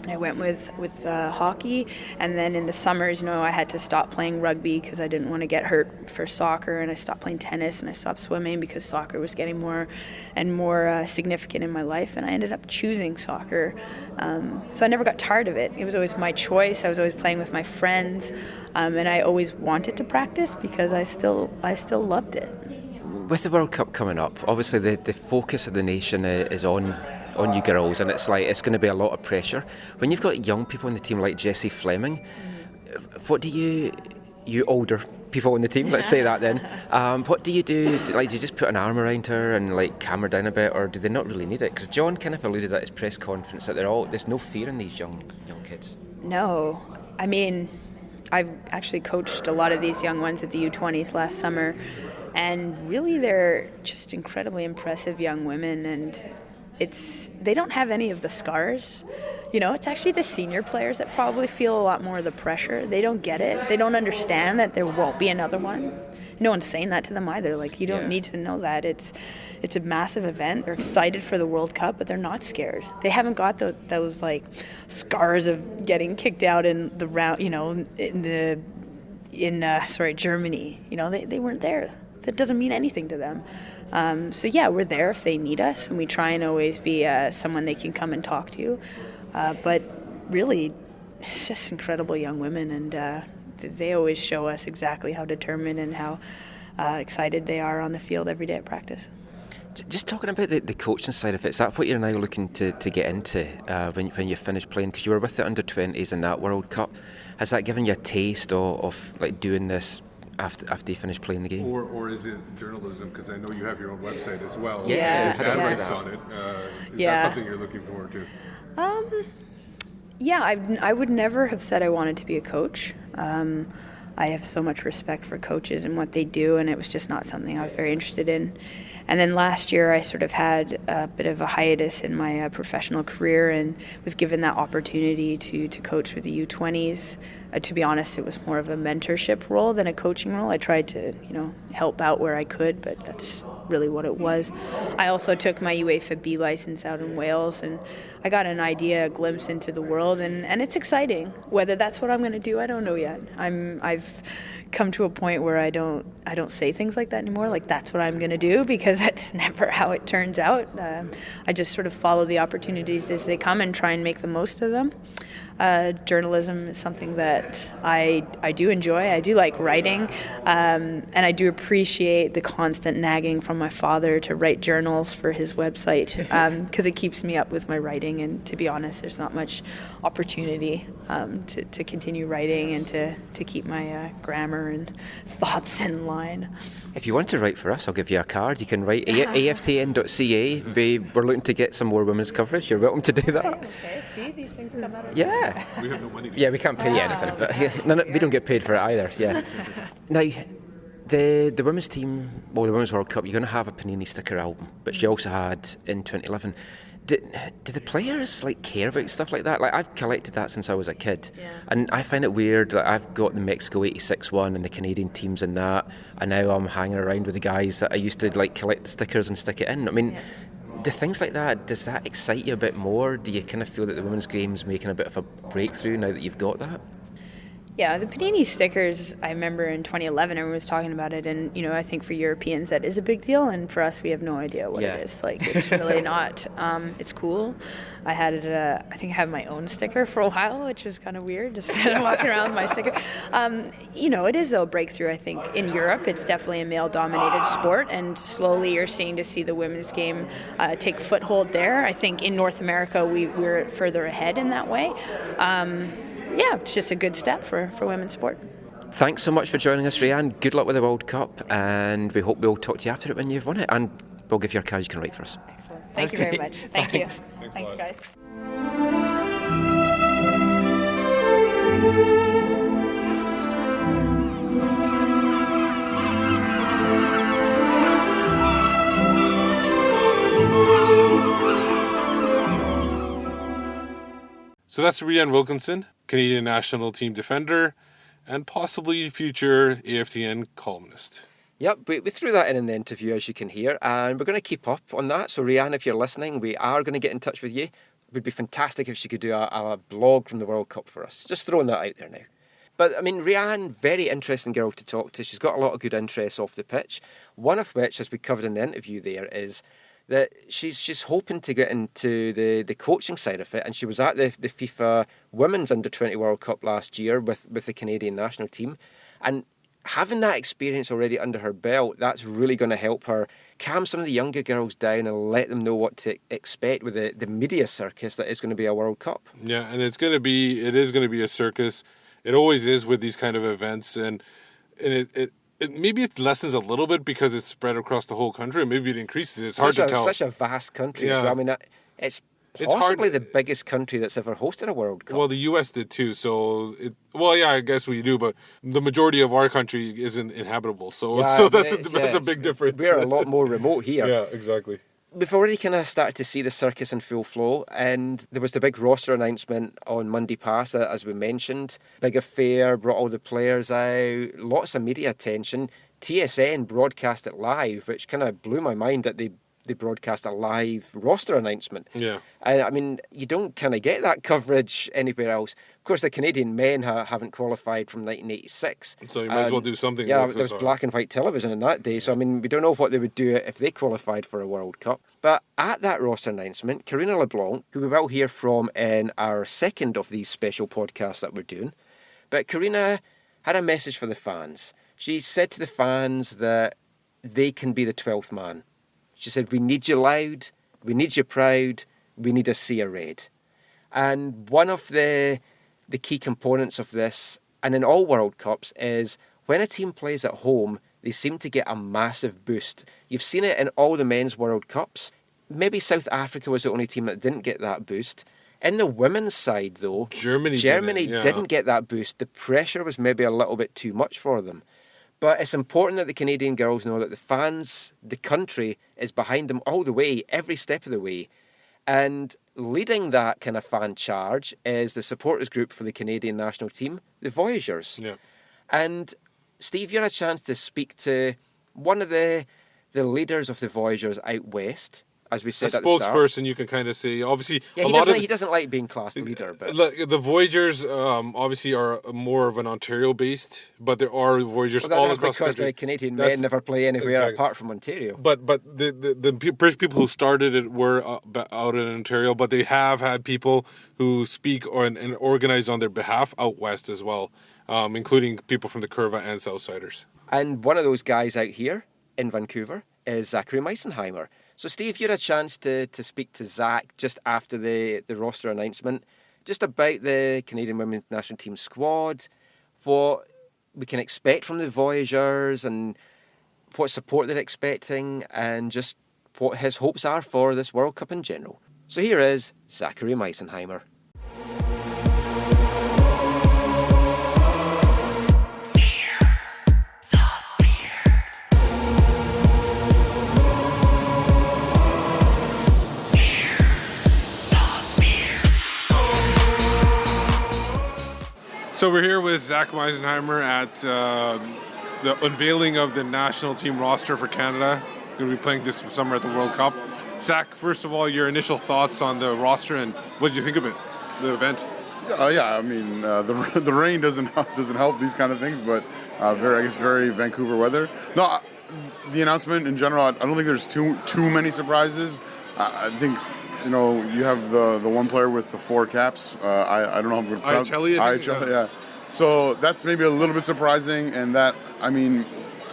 J: And I went with hockey, and then in the summers, I had to stop playing rugby because I didn't want to get hurt for soccer, and I stopped playing tennis, and I stopped swimming because soccer was getting more and more significant in my life, and I ended up choosing soccer. So I never got tired of it. It was always my choice. I was always playing with my friends, and I always wanted to practice because I still loved it.
C: With the World Cup coming up, obviously the focus of the nation is on you girls, and it's going to be a lot of pressure. When you've got young people in the team like Jessie Fleming, what do you older people in the team, let's say that then, what do you do? Do you just put an arm around her and calm her down a bit, or do they not really need it? Because John kind of alluded at his press conference that there's no fear in these young kids.
J: No, I mean, I've actually coached a lot of these young ones at the U20s last summer, and really they're just incredibly impressive young women, and they don't have any of the scars. It's actually the senior players that probably feel a lot more of the pressure. They don't get it. They don't understand that there won't be another one. No one's saying that to them either. You don't need to know that. It's a massive event. They're excited for the World Cup, but they're not scared. They haven't got those scars of getting kicked out in the round, in Germany. They weren't there. That doesn't mean anything to them. So yeah, we're there if they need us, and we try and always be someone they can come and talk to. But really, it's just incredible young women, and they always show us exactly how determined and how excited they are on the field every day at practice.
C: Just talking about the coaching side of it, is that what you're now looking to get into when you finish playing? Because you were with the under-20s in that World Cup. Has that given you a taste of doing this after you finish playing the game?
D: Or is it journalism? Because I know you have your own website as well.
C: Yeah.
D: Dad writes on it. Is that something you're looking forward to?
J: Yeah, I would never have said I wanted to be a coach. I have so much respect for coaches and what they do, and it was just not something I was very interested in. And then last year I sort of had a bit of a hiatus in my professional career and was given that opportunity to coach with the U20s. To be honest, it was more of a mentorship role than a coaching role. I tried to, help out where I could, but that's really what it was. I also took my UEFA B license out in Wales, and I got an idea, a glimpse into the world, and it's exciting. Whether that's what I'm going to do, I don't know yet. I've come to a point where I don't say things like that anymore, that's what I'm going to do, because that's never how it turns out. I just sort of follow the opportunities as they come and try and make the most of them. Journalism is something that I do enjoy. I do like writing, and I do appreciate the constant nagging from my father to write journals for his website, because it keeps me up with my writing, and to be honest, there's not much opportunity to continue writing and to keep my grammar and thoughts in line.
C: If you want to write for us, I'll give you a card. You can write AFTN.ca. We're looking to get some more women's coverage. You're welcome to do that.
J: Okay, see, these things come out of
C: Yeah.
D: We have no money to
C: we can't pay you anything, but we don't get paid for it either. Yeah. Now, the women's team, the Women's World Cup, you're going to have a Panini sticker album, which you also had in 2011. Do the players care about stuff like that? I've collected that since I was a kid, and I find it weird. I've got the Mexico '86 one and the Canadian teams in that, and now I'm hanging around with the guys that I used to collect the stickers and stick it in. I mean, do things like that, does that excite you a bit more? Do you kind of feel that the women's game's making a bit of a breakthrough now that you've got that?
J: Yeah, the Panini stickers, I remember in 2011, everyone was talking about it. And, I think for Europeans, that is a big deal. And for us, we have no idea what it is. Like, it's really not. It's cool. I think I had my own sticker for a while, which was kind of weird, just walking around with my sticker. It is, though, a breakthrough, I think. In Europe, it's definitely a male-dominated sport. And slowly you're seeing to see the women's game take foothold there. I think in North America, we're further ahead in that way. It's just a good step for women's sport.
C: Thanks so much for joining us, Rhian. Good luck with the World Cup, and we hope we'll talk to you after it when you've won it, and we'll give you our cards you can write for us.
J: Excellent. Thank you very much. Thank you. Thanks, guys.
D: So that's Rhian Wilkinson, Canadian national team defender and possibly future AFTN columnist.
C: Yep, we threw that in the interview, as you can hear, and we're going to keep up on that. So, Rhian, if you're listening, we are going to get in touch with you. It would be fantastic if she could do a blog from the World Cup for us. Just throwing that out there now. But, I mean, Rhian, very interesting girl to talk to. She's got a lot of good interests off the pitch, one of which, as we covered in the interview there, is that she's hoping to get into the coaching side of it. And she was at the FIFA Women's Under-20 World Cup last year with the Canadian national team. And having that experience already under her belt, that's really going to help her calm some of the younger girls down and let them know what to expect with the media circus that is going to be a World Cup.
D: Yeah, and it is going to be a circus. It always is with these kind of events, and it maybe it lessens a little bit because it's spread across the whole country, and maybe it increases. It's hard to tell.
C: Such a vast country as well. I mean, it's possibly the biggest country that's ever hosted a World Cup.
D: Well, the U.S. did too, I guess we do, but the majority of our country isn't inhabitable, so that's a big difference.
C: We're a lot more remote here.
D: Yeah, exactly.
C: We've already kind of started to see the circus in full flow, and there was the big roster announcement on Monday past, as we mentioned. Big affair, brought all the players out, lots of media attention. TSN broadcast it live, which kind of blew my mind that they broadcast a live roster announcement.
D: Yeah.
C: And I mean, you don't kind of get that coverage anywhere else. Of course, the Canadian men haven't qualified from 1986.
D: So you might as well do something.
C: Yeah, there was black and white television in that day. So, I mean, we don't know what they would do if they qualified for a World Cup. But at that roster announcement, Karina LeBlanc, who we will hear from in our second of these special podcasts that we're doing, but Karina had a message for the fans. She said to the fans that they can be the 12th man. She said, we need you loud, we need you proud, we need a sea of red. And one of the key components of this, and in all World Cups, is when a team plays at home, they seem to get a massive boost. You've seen it in all the men's World Cups. Maybe South Africa was the only team that didn't get that boost. In the women's side, though, Germany didn't get that boost. The pressure was maybe a little bit too much for them. But it's important that the Canadian girls know that the fans, the country, is behind them all the way, every step of the way. And leading that kind of fan charge is the supporters group for the Canadian national team, the Voyageurs.
D: Yeah.
C: And Steve, you had a chance to speak to one of the leaders of the Voyageurs out west, as we said at the start.
D: Spokesperson, you can kind of say. Obviously,
C: yeah, he doesn't like being classed leader. But
D: the Voyageurs obviously are more of an Ontario-based, but there are Voyageurs all across the country.
C: Because the Canadian men never play anywhere apart from Ontario.
D: But the people who started it were out in Ontario, but they have had people who speak and organize on their behalf out west as well, including people from the Curva and Southsiders.
C: And one of those guys out here in Vancouver is Zachary Meisenheimer. So, Steve, you had a chance to speak to Zach just after the roster announcement, just about the Canadian women's national team squad, what we can expect from the Voyageurs and what support they're expecting, and just what his hopes are for this World Cup in general. So here is Zachary Meisenheimer.
D: So we're here with Zach Meisenheimer at the unveiling of the national team roster for Canada. Going to be playing this summer at the World Cup. Zach, first of all, your initial thoughts on the roster and what did you think of it, the event?
K: Yeah. I mean, the rain doesn't help these kind of things, but very Vancouver weather. No, the announcement in general, I don't think there's too many surprises. I think, you have the one player with the 4 caps. I don't know how I'm going to pronounce
D: IHL,
K: yeah. So that's maybe a little bit surprising, and that, I mean,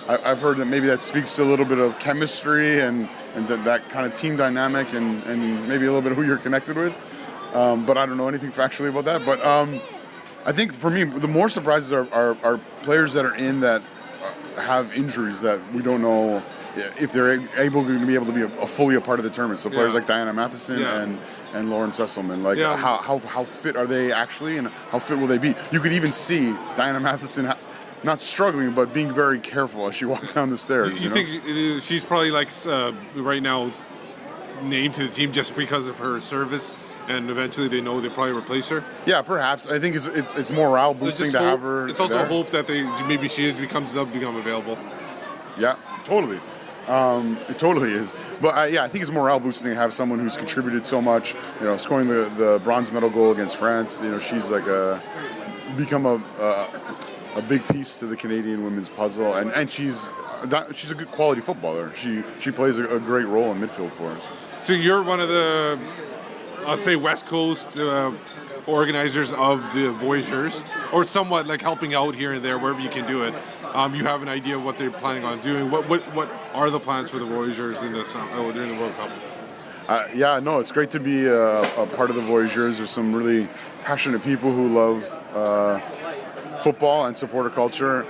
K: I've heard that maybe that speaks to a little bit of chemistry and that kind of team dynamic and maybe a little bit of who you're connected with. But I don't know anything factually about that. But I think for me, the more surprises are players that are in that have injuries that we don't know if they're able to be fully a part of the tournament. So players like Diana Matheson and Lauren Sesselman, like how fit are they actually, and how fit will they be? You could even see Diana Matheson not struggling, but being very careful as she walked down the stairs.
D: You think she's probably like right now named to the team just because of her service, and eventually they know they probably replace her?
K: Yeah, perhaps. I think it's morale boosting to have her.
D: It's also
K: there.
D: hope that maybe she become available.
K: Yeah, totally. It totally is. But I think it's morale boosting to have someone who's contributed so much. Scoring the bronze medal goal against France. She's like become a big piece to the Canadian women's puzzle, and she's a good quality footballer. She plays a great role in midfield for us.
D: So you're one of the, I'll say, West Coast organizers of the Voyageurs, or somewhat like helping out here and there wherever you can do it. You have an idea of what they're planning on doing. What are the plans for the Voyageurs in during the World Cup?
K: It's great to be a part of the Voyageurs. There's some really passionate people who love football and supporter culture.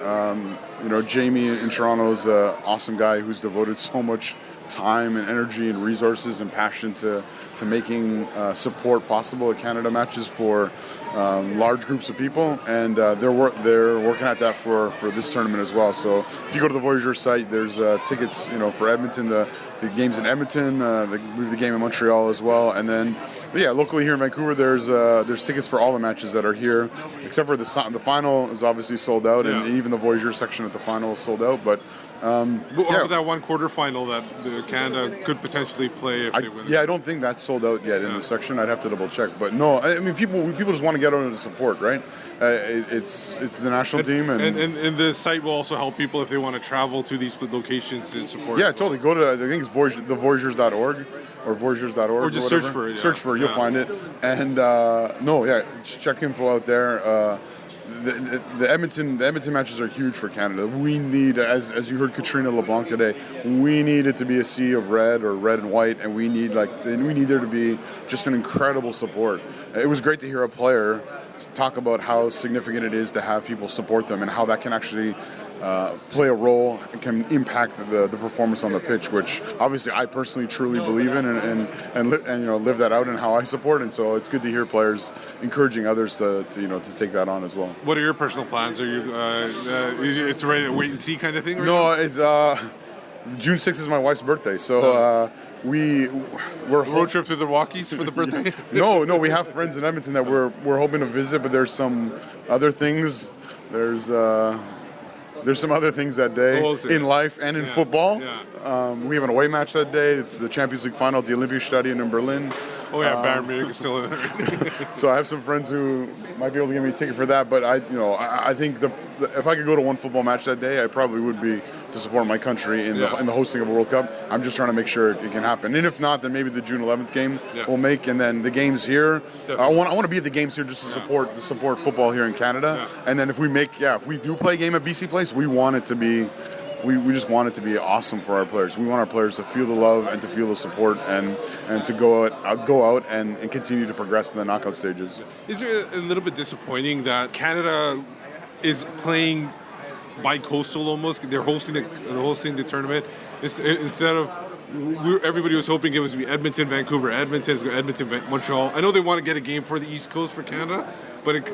K: Jamie in Toronto is an awesome guy who's devoted so much time and energy and resources and passion to making support possible at Canada matches for large groups of people, and they're working at that for this tournament as well. So if you go to the Voyageurs site, there's tickets for Edmonton, the games in Edmonton, the game in Montreal as well, and then locally here in Vancouver there's tickets for all the matches that are here, except for the final is obviously sold out, and even the Voyageurs section at the final is sold out. But
D: about that one quarterfinal that Canada could potentially play if they win.
K: Yeah, I don't think that's sold out yet in the section. I'd have to double check. But no, I mean people just want to get out and support, right? It's the national team,
D: and the site will also help people if they want to travel to these locations to support.
K: Yeah, totally. Go to, I think it's thevoyageurs.org or voyageurs.org,
D: or just search for it.
K: Search for it, you'll find it. And check info out there. The Edmonton matches are huge for Canada. We need, as you heard Katrina LeBlanc today, we need it to be a sea of red or red and white, and we need there to be just an incredible support. It was great to hear a player talk about how significant it is to have people support them and how that can actually play a role and can impact the performance on the pitch, which obviously I personally truly believe in and live that out in how I support. And so it's good to hear players encouraging others to take that on as well.
D: What are your personal plans? Are you it's ready to wait and see kind of thing?
K: No, it's June 6th is my wife's birthday, so. We're
D: road trip to the Rockies for the birthday.
K: No, we have friends in Edmonton that we're hoping to visit, but there's some other things. There's some other things that day in life and in football. Yeah. We have an away match that day. It's the Champions League final at the Olympiastadion in Berlin.
D: Oh yeah, Bayern Munich is still in there.
K: So I have some friends who might be able to give me a ticket for that. But I think if I could go to one football match that day, I probably would be to support my country in the hosting of a World Cup. I'm just trying to make sure it can happen. And if not, then maybe the June 11th game will make, and then the games here. Definitely. I want to be at the games here just to support football here in Canada. Yeah. And then if we do play a game at BC Place, we want it to be. We just want it to be awesome for our players. We want our players to feel the love and to feel the support and to go out and continue to progress in the knockout stages.
D: Is it a little bit disappointing that Canada is playing bi-coastal almost? They're hosting the tournament instead of everybody was hoping it was to be Edmonton, Vancouver, Edmonton, Montreal. I know they want to get a game for the East Coast for Canada, but it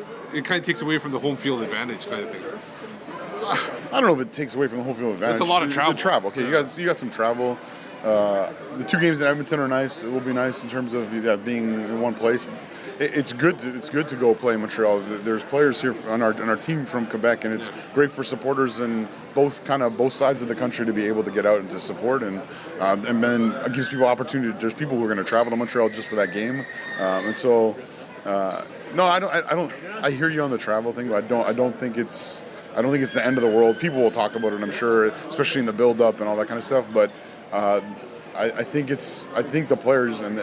D: kind of takes away from the home field advantage kind of thing.
K: I don't know if it takes away from the home field advantage.
D: It's a lot of travel.
K: The travel, okay. Yeah. You got some travel. The 2 games in Edmonton are nice. It will be nice in terms of being in one place. It's good to go play in Montreal. There's players here on our team from Quebec, and it's great for supporters in both sides of the country to be able to get out and to support, and then it gives people opportunity. There's people who are going to travel to Montreal just for that game, and so. No, I don't. I hear you on the travel thing, but I don't think it's the end of the world. People will talk about it, I'm sure, especially in the build-up and all that kind of stuff. But I think the players and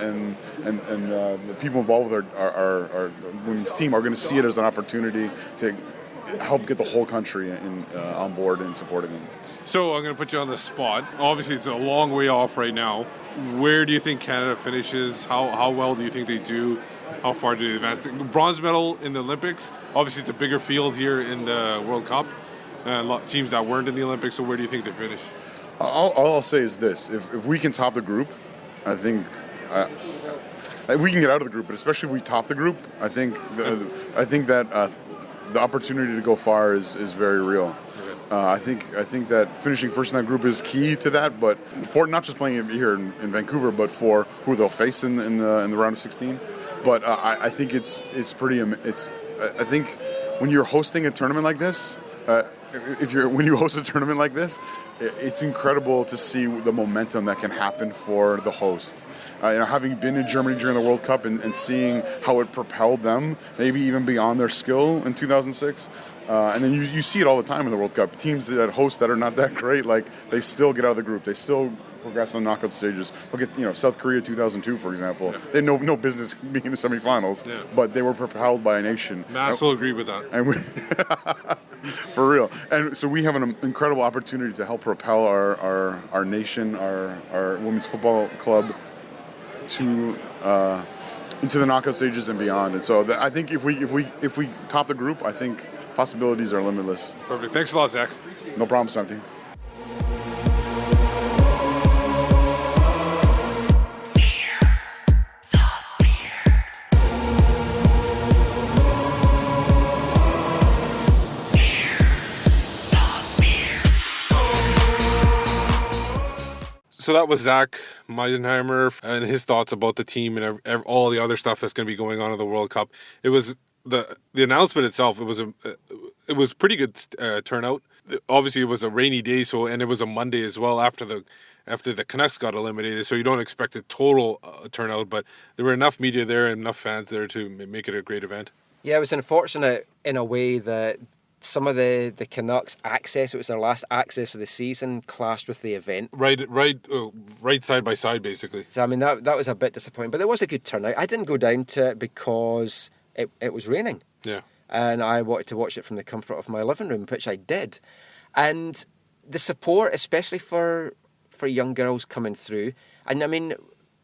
K: the people involved with our women's team are going to see it as an opportunity to help get the whole country on board and supporting them.
D: So I'm going to put you on the spot. Obviously, it's a long way off right now. Where do you think Canada finishes? How well do you think they do? How far do they advance? The bronze medal in the Olympics. Obviously, it's a bigger field here in the World Cup. A lot of teams that weren't in the Olympics. So where do you think they finish?
K: All I'll say is this: if we can top the group, I think we can get out of the group. But especially if we top the group, I think that the opportunity to go far is very real. I think that finishing first in that group is key to that, but for not just playing here in Vancouver, but for who they'll face in the round of 16. But I think it's pretty. I think when you're hosting a tournament like this, when you host a tournament like this, it's incredible to see the momentum that can happen for the host. Having been in Germany during the World Cup and seeing how it propelled them, maybe even beyond their skill in 2006. And then you see it all the time in the World Cup. Teams that host that are not that great, like they still get out of the group. They still progress on the knockout stages. Look at South Korea 2002, for example. Yeah. They had no business being in the semifinals, but they were propelled by a nation.
D: Mass will agree with that.
K: And for real. And so we have an incredible opportunity to help propel our nation, our women's football club to into the knockout stages and beyond. And so I think if we top the group, I think possibilities are limitless.
D: Perfect. Thanks a lot, Zach.
K: No problem, Spenty.
D: So that was Zach Meisenheimer and his thoughts about the team and all the other stuff that's going to be going on in the World Cup. It was the announcement itself. It was pretty good turnout. Obviously, it was a rainy day, and it was a Monday as well after the Canucks got eliminated. So you don't expect a total turnout, but there were enough media there and enough fans there to make it a great event. Yeah,
C: it was unfortunate in a way that some of the Canucks access, it was their last access of the season, clashed with the event.
D: Right side by side, basically.
C: So, I mean, that was a bit disappointing, but there was a good turnout. I didn't go down to it because it was raining.
D: Yeah.
C: And I wanted to watch it from the comfort of my living room, which I did. And the support, especially for young girls coming through, and I mean,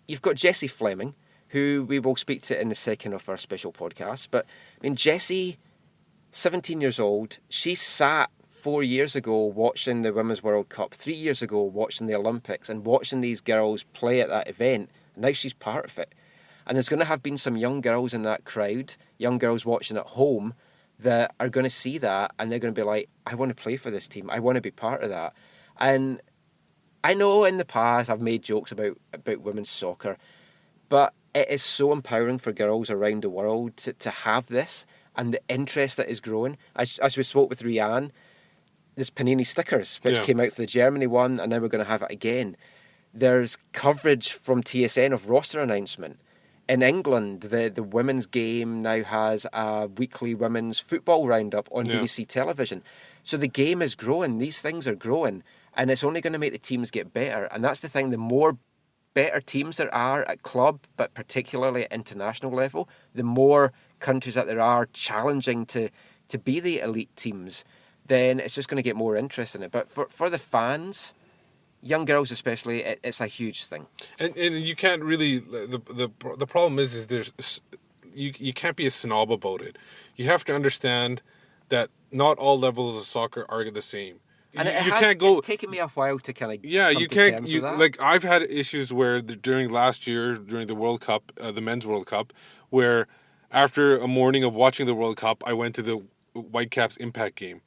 C: you've got Jessie Fleming, who we will speak to in the second of our special podcast, but I mean, Jessie, 17 years old, she sat 4 years ago watching the Women's World Cup, 3 years ago watching the Olympics and watching these girls play at that event. And now she's part of it. And there's going to have been some young girls in that crowd, young girls watching at home, that are going to see that and they're going to be like, I want to play for this team. I want to be part of that. And I know in the past I've made jokes about women's soccer, but it is so empowering for girls around the world to have this. And the interest that is growing. As we spoke with Rianne, there's Panini stickers, which came out for the Germany one, and now we're going to have it again. There's coverage from TSN of roster announcement. In England, the women's game now has a weekly women's football roundup on BBC television. So the game is growing. These things are growing. And it's only going to make the teams get better. And that's the thing. The more better teams there are at club, but particularly at international level, the more countries that there are challenging to be the elite teams, then it's just going to get more interest in it. But for the fans, young girls especially, it's a huge thing. And
D: you can't really, the problem is there's you can't be a snob about it. You have to understand that not all levels of soccer are the same.
C: And it's taken me a while to kind of
D: you can't like I've had issues where during last year during the World Cup, the men's World Cup, where after a morning of watching the World Cup, I went to the Whitecaps Impact game,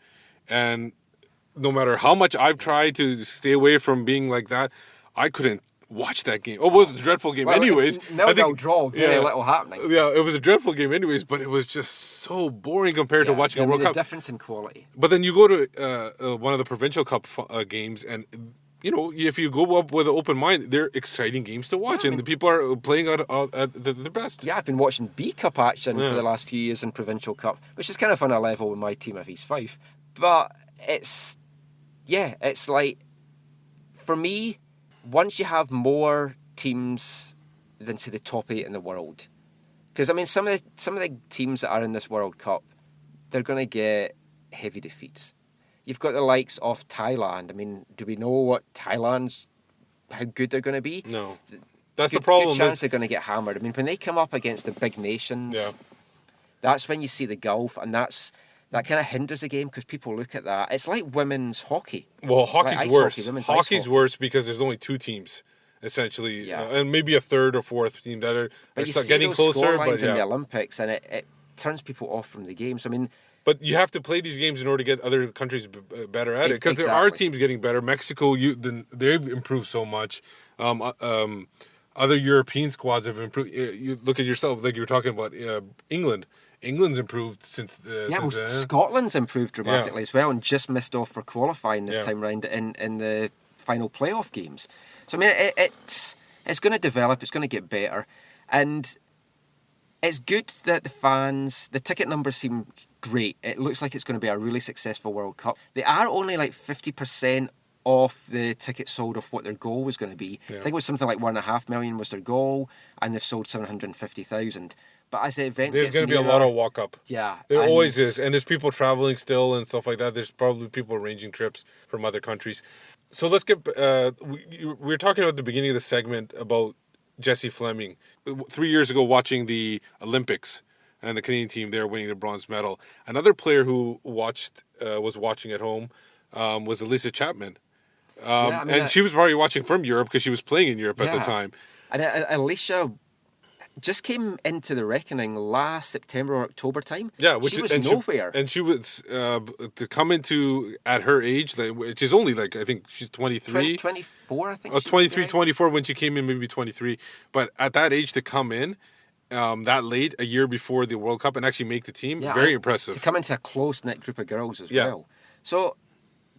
D: and no matter how much I've tried to stay away from being like that, I couldn't watch that game. Oh, it was a dreadful game anyways.
C: No draw, very little happening.
D: Yeah, it was a dreadful game anyways, but it was just so boring compared to watching a World Cup.
C: The difference in quality.
D: But then you go to one of the Provincial Cup games, and if you go up with an open mind, they're exciting games to watch, and the people are playing at the best.
C: Yeah, I've been watching B Cup action for the last few years in Provincial Cup, which is kind of on a level with my team of East Fife. But it's like, for me, once you have more teams than, say, the top 8 in the world, because I mean, some of the teams that are in this World Cup, they're going to get heavy defeats. You've got the likes of Thailand. I mean, do we know how good they're going to be?
D: No. That's the problem.
C: Good chance they're going to get hammered. I mean, when they come up against the big nations, that's when you see the gulf, and that kind of hinders the game because people look at that. It's like women's hockey.
D: Well, hockey's
C: like
D: worse.
C: Hockey's
D: worse because there's only 2 teams, essentially, and maybe a third or fourth team that are getting closer.
C: But in the Olympics, and it turns people off from the game. So, I mean...
D: But you have to play these games in order to get other countries better at it. Because there are teams getting better. Mexico, they've improved so much. Other European squads have improved. You look at yourself, like you were talking about England. England's improved since...
C: Scotland's improved dramatically as well, and just missed off for qualifying this time round in the final playoff games. So, I mean, it's going to develop. It's going to get better. And... it's good that the ticket numbers seem great. It looks like it's going to be a really successful World Cup. They are only like 50% off the tickets sold of what their goal was going to be. Yeah. I think it was something like 1.5 million was their goal, and they've sold 750,000. But as the event
D: there's going to be a lot of walk up.
C: Yeah.
D: There always is. And there's people traveling still and stuff like that. There's probably people arranging trips from other countries. So let's get... we were talking at the beginning of the segment about Jessie Fleming. 3 years ago, watching the Olympics and the Canadian team there winning the bronze medal. Another player who was watching at home was Alicia Chapman. And she was probably watching from Europe because she was playing in Europe at the time.
C: And Alicia just came into the reckoning last September or October time.
D: Yeah,
C: she was nowhere.
D: She was to come into at her age, which is only like, I think she's 23.
C: 24, I think.
D: 23, 24 when she came in, maybe 23. But at that age to come in that late, a year before the World Cup, and actually make the team, very impressive.
C: To come into a close-knit group of girls as well. So,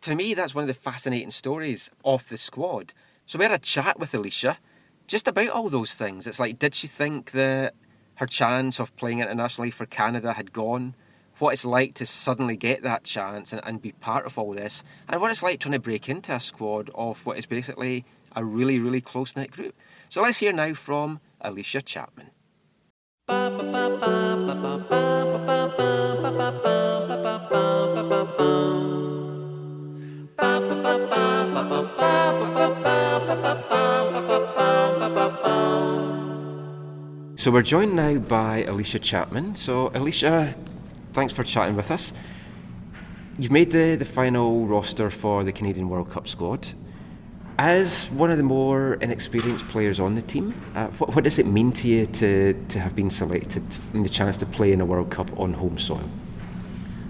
C: to me, that's one of the fascinating stories of the squad. So we had a chat with Alicia just about all those things. It's like, did she think that her chance of playing internationally for Canada had gone? What it's like to suddenly get that chance and be part of all this, and what it's like trying to break into a squad of what is basically a really, really close-knit group. So let's hear now from Alicia Chapman. So we're joined now by Alicia Chapman. So Alicia, thanks for chatting with us. You've made the final roster for the Canadian World Cup squad. As one of the more inexperienced players on the team, what does it mean to you to have been selected and the chance to play in a World Cup on home soil?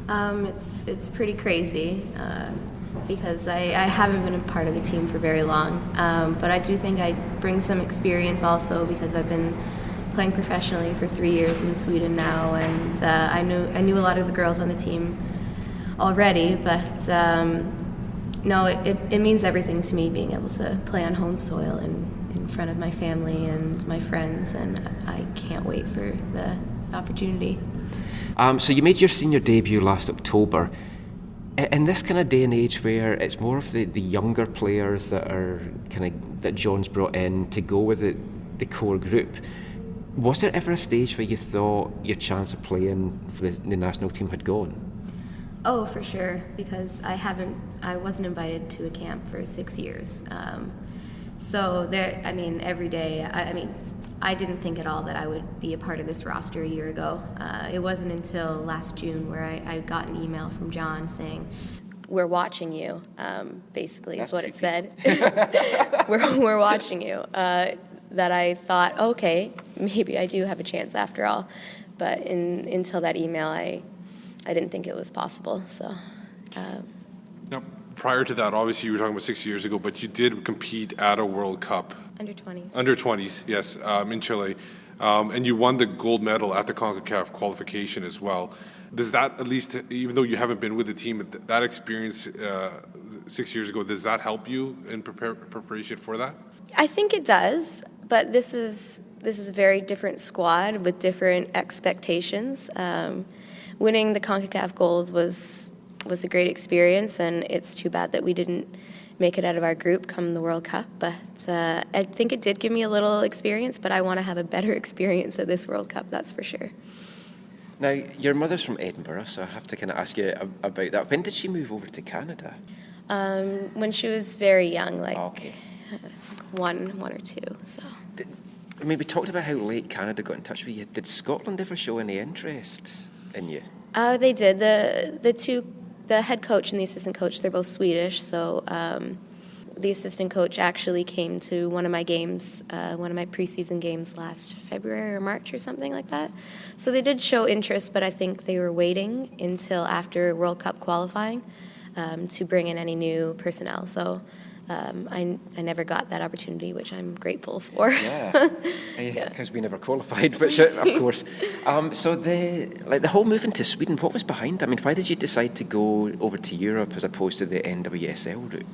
L: It's pretty crazy because I haven't been a part of the team for very long, but I do think I bring some experience also because I've been playing professionally for 3 years in Sweden now, and I knew a lot of the girls on the team already, but no, it means everything to me being able to play on home soil in front of my family and my friends, and I can't wait for the opportunity.
C: So you made your senior debut last October. In this kind of day and age where it's more of the younger players that John's brought in to go with the core group, was there ever a stage where you thought your chance of playing for the national team had gone?
L: Oh, for sure, because I wasn't invited to a camp for 6 years. So every day, I didn't think at all that I would be a part of this roster a year ago. It wasn't until last June where I got an email from John saying, "We're watching you," basically is what it said. We're watching you. That I thought, okay, maybe I do have a chance after all. But until that email, I didn't think it was possible. So.
D: Now, prior to that, obviously you were talking about 6 years ago, but you did compete at a World Cup.
L: Under 20s.
D: Under 20s, yes, in Chile. And you won the gold medal at the CONCACAF qualification as well. Does that, at least, even though you haven't been with the team, that experience 6 years ago. Does that help you in preparation for that?
L: I think it does, but this is a very different squad with different expectations. Winning the CONCACAF Gold was a great experience, and it's too bad that we didn't make it out of our group come the World Cup. But I think it did give me a little experience, but I want to have a better experience at this World Cup, that's for sure.
C: Now, your mother's from Edinburgh, so I have to kind of ask you about that. When did she move over to Canada?
L: When she was very young, like
C: Okay.
L: one or two. So.
C: I mean, we talked about how late Canada got in touch with you. Did Scotland ever show any interest in you?
L: They did. The head coach and the assistant coach, they're both Swedish, so the assistant coach actually came to one of my games, one of my preseason games last February or March or something like that. So they did show interest, but I think they were waiting until after World Cup qualifying to bring in any new personnel. So I never got that opportunity, which I'm grateful for.
C: Yeah, because we never qualified, which of course. So the whole move into Sweden, what was behind that? I mean, why did you decide to go over to Europe as opposed to the NWSL route?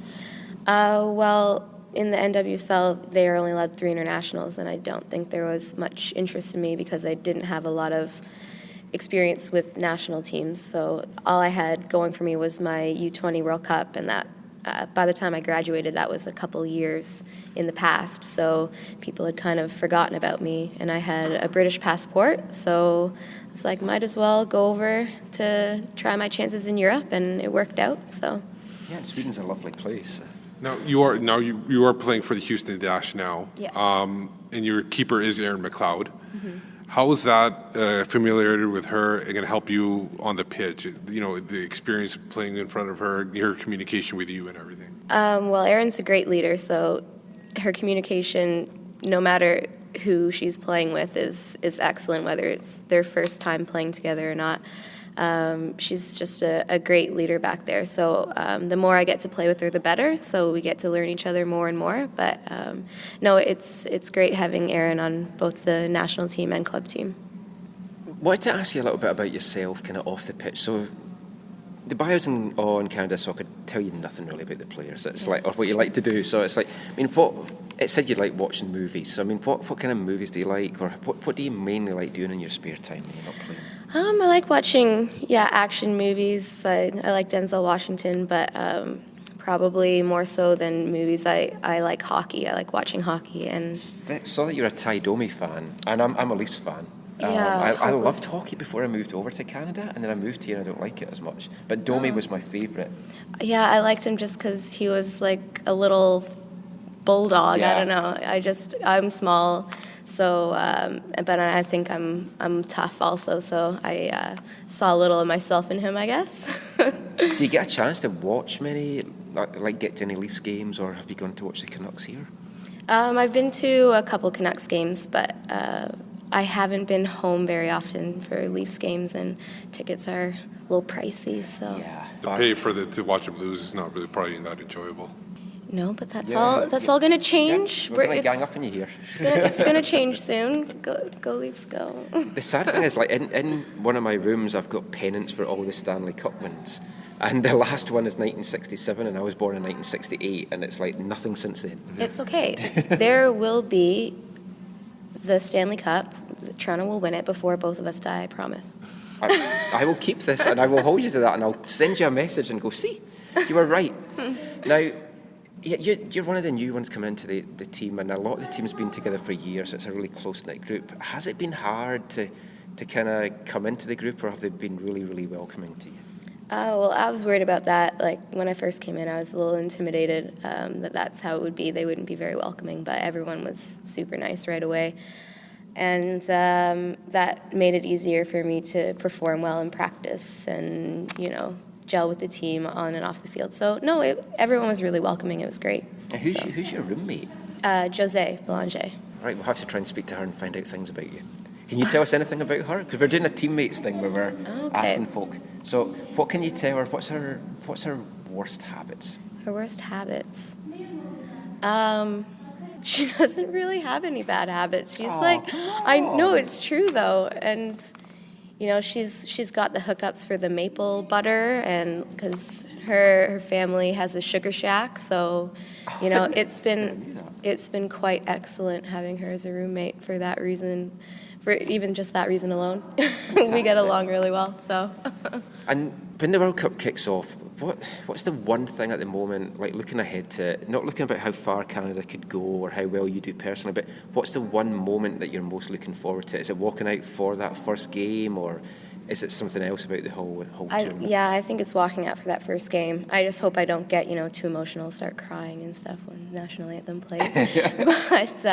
L: Well, in the NWSL, they are only allowed 3 internationals, and I don't think there was much interest in me because I didn't have a lot of experience with national teams. So all I had going for me was my U20 World Cup, and that by the time I graduated, that was a couple years in the past. So people had kind of forgotten about me, and I had a British passport, so I was like, might as well go over to try my chances in Europe, and it worked out. So
C: yeah, and Sweden's a lovely place.
D: Now you are playing for the Houston Dash now,
L: yeah.
D: And your keeper is Erin McLeod. Mm-hmm. How is that familiarity with her going to help you on the pitch? You know, the experience of playing in front of her, her communication with you and everything.
L: Well, Erin's a great leader, so her communication, no matter who she's playing with, is excellent, whether it's their first time playing together or not. She's just a great leader back there. So the more I get to play with her, the better. So we get to learn each other more and more. But no, it's great having Erin on both the national team and club team.
C: Wanted to ask you a little bit about yourself, kind of off the pitch. So the bios on Canada Soccer tell you nothing really about the players. It's like or what you like to do. So it's like, I mean, it said you like watching movies. So I mean, what kind of movies do you like, or what do you mainly like doing in your spare time when you're not playing?
L: I like watching, action movies. I like Denzel Washington, but probably more so than movies. I like hockey. I like watching hockey. And
C: saw that you're a Ty Domi fan, and I'm a Leafs fan. I loved hockey before I moved over to Canada, and then I moved here and I don't like it as much. But Domi was my favourite.
L: Yeah, I liked him just because he was like a little bulldog. Yeah. I don't know. I'm small. So, but I think I'm tough also. So I saw a little of myself in him, I guess.
C: Do you get a chance to watch many, like get to any Leafs games, or have you gone to watch the Canucks here?
L: I've been to a couple Canucks games, but I haven't been home very often for Leafs games, and tickets are a little pricey. So
D: yeah, to pay to watch the Blues is not really probably that enjoyable.
L: No, but that's all going to change.
C: Yeah, we're going to gang up on you here.
L: It's going to change soon. Go Leafs, go.
C: The sad thing is, like in one of my rooms, I've got pennants for all the Stanley Cup wins, and the last one is 1967, and I was born in 1968, and it's like nothing since then.
L: It's okay. There will be the Stanley Cup. Toronto will win it before both of us die. I promise.
C: I will keep this, and I will hold you to that, and I'll send you a message and go, see, you were right. Now. You're one of the new ones coming into the team, and a lot of the team's been together for years, so it's a really close-knit group. Has it been hard to kind of come into the group, or have they been really, really welcoming to you?
L: Well, I was worried about that. Like, when I first came in, I was a little intimidated that's how it would be. They wouldn't be very welcoming, but everyone was super nice right away. And that made it easier for me to perform well in practice and, gel with the team on and off the field. So, no, everyone was really welcoming. It was great.
C: And who's your roommate?
L: Jose Belanger.
C: Right, we'll have to try and speak to her and find out things about you. Can you tell us anything about her? Because we're doing a teammates thing where we're asking folk. So, what can you tell her? What's her worst habits?
L: Her worst habits? She doesn't really have any bad habits. She's I know it's true though, and you know, she's got the hookups for the maple butter, and because her family has a sugar shack, so you know it's been quite excellent having her as a roommate for that reason, for even just that reason alone. We get along really well. So.
C: And when the World Cup kicks off, what's the one thing at the moment, like looking ahead to it, not looking about how far Canada could go or how well you do personally, but what's the one moment that you're most looking forward to? Is it walking out for that first game, or is it something else about the whole tournament?
L: Yeah, I think it's walking out for that first game. I just hope I don't get, you know, too emotional, start crying and stuff when national anthem plays. But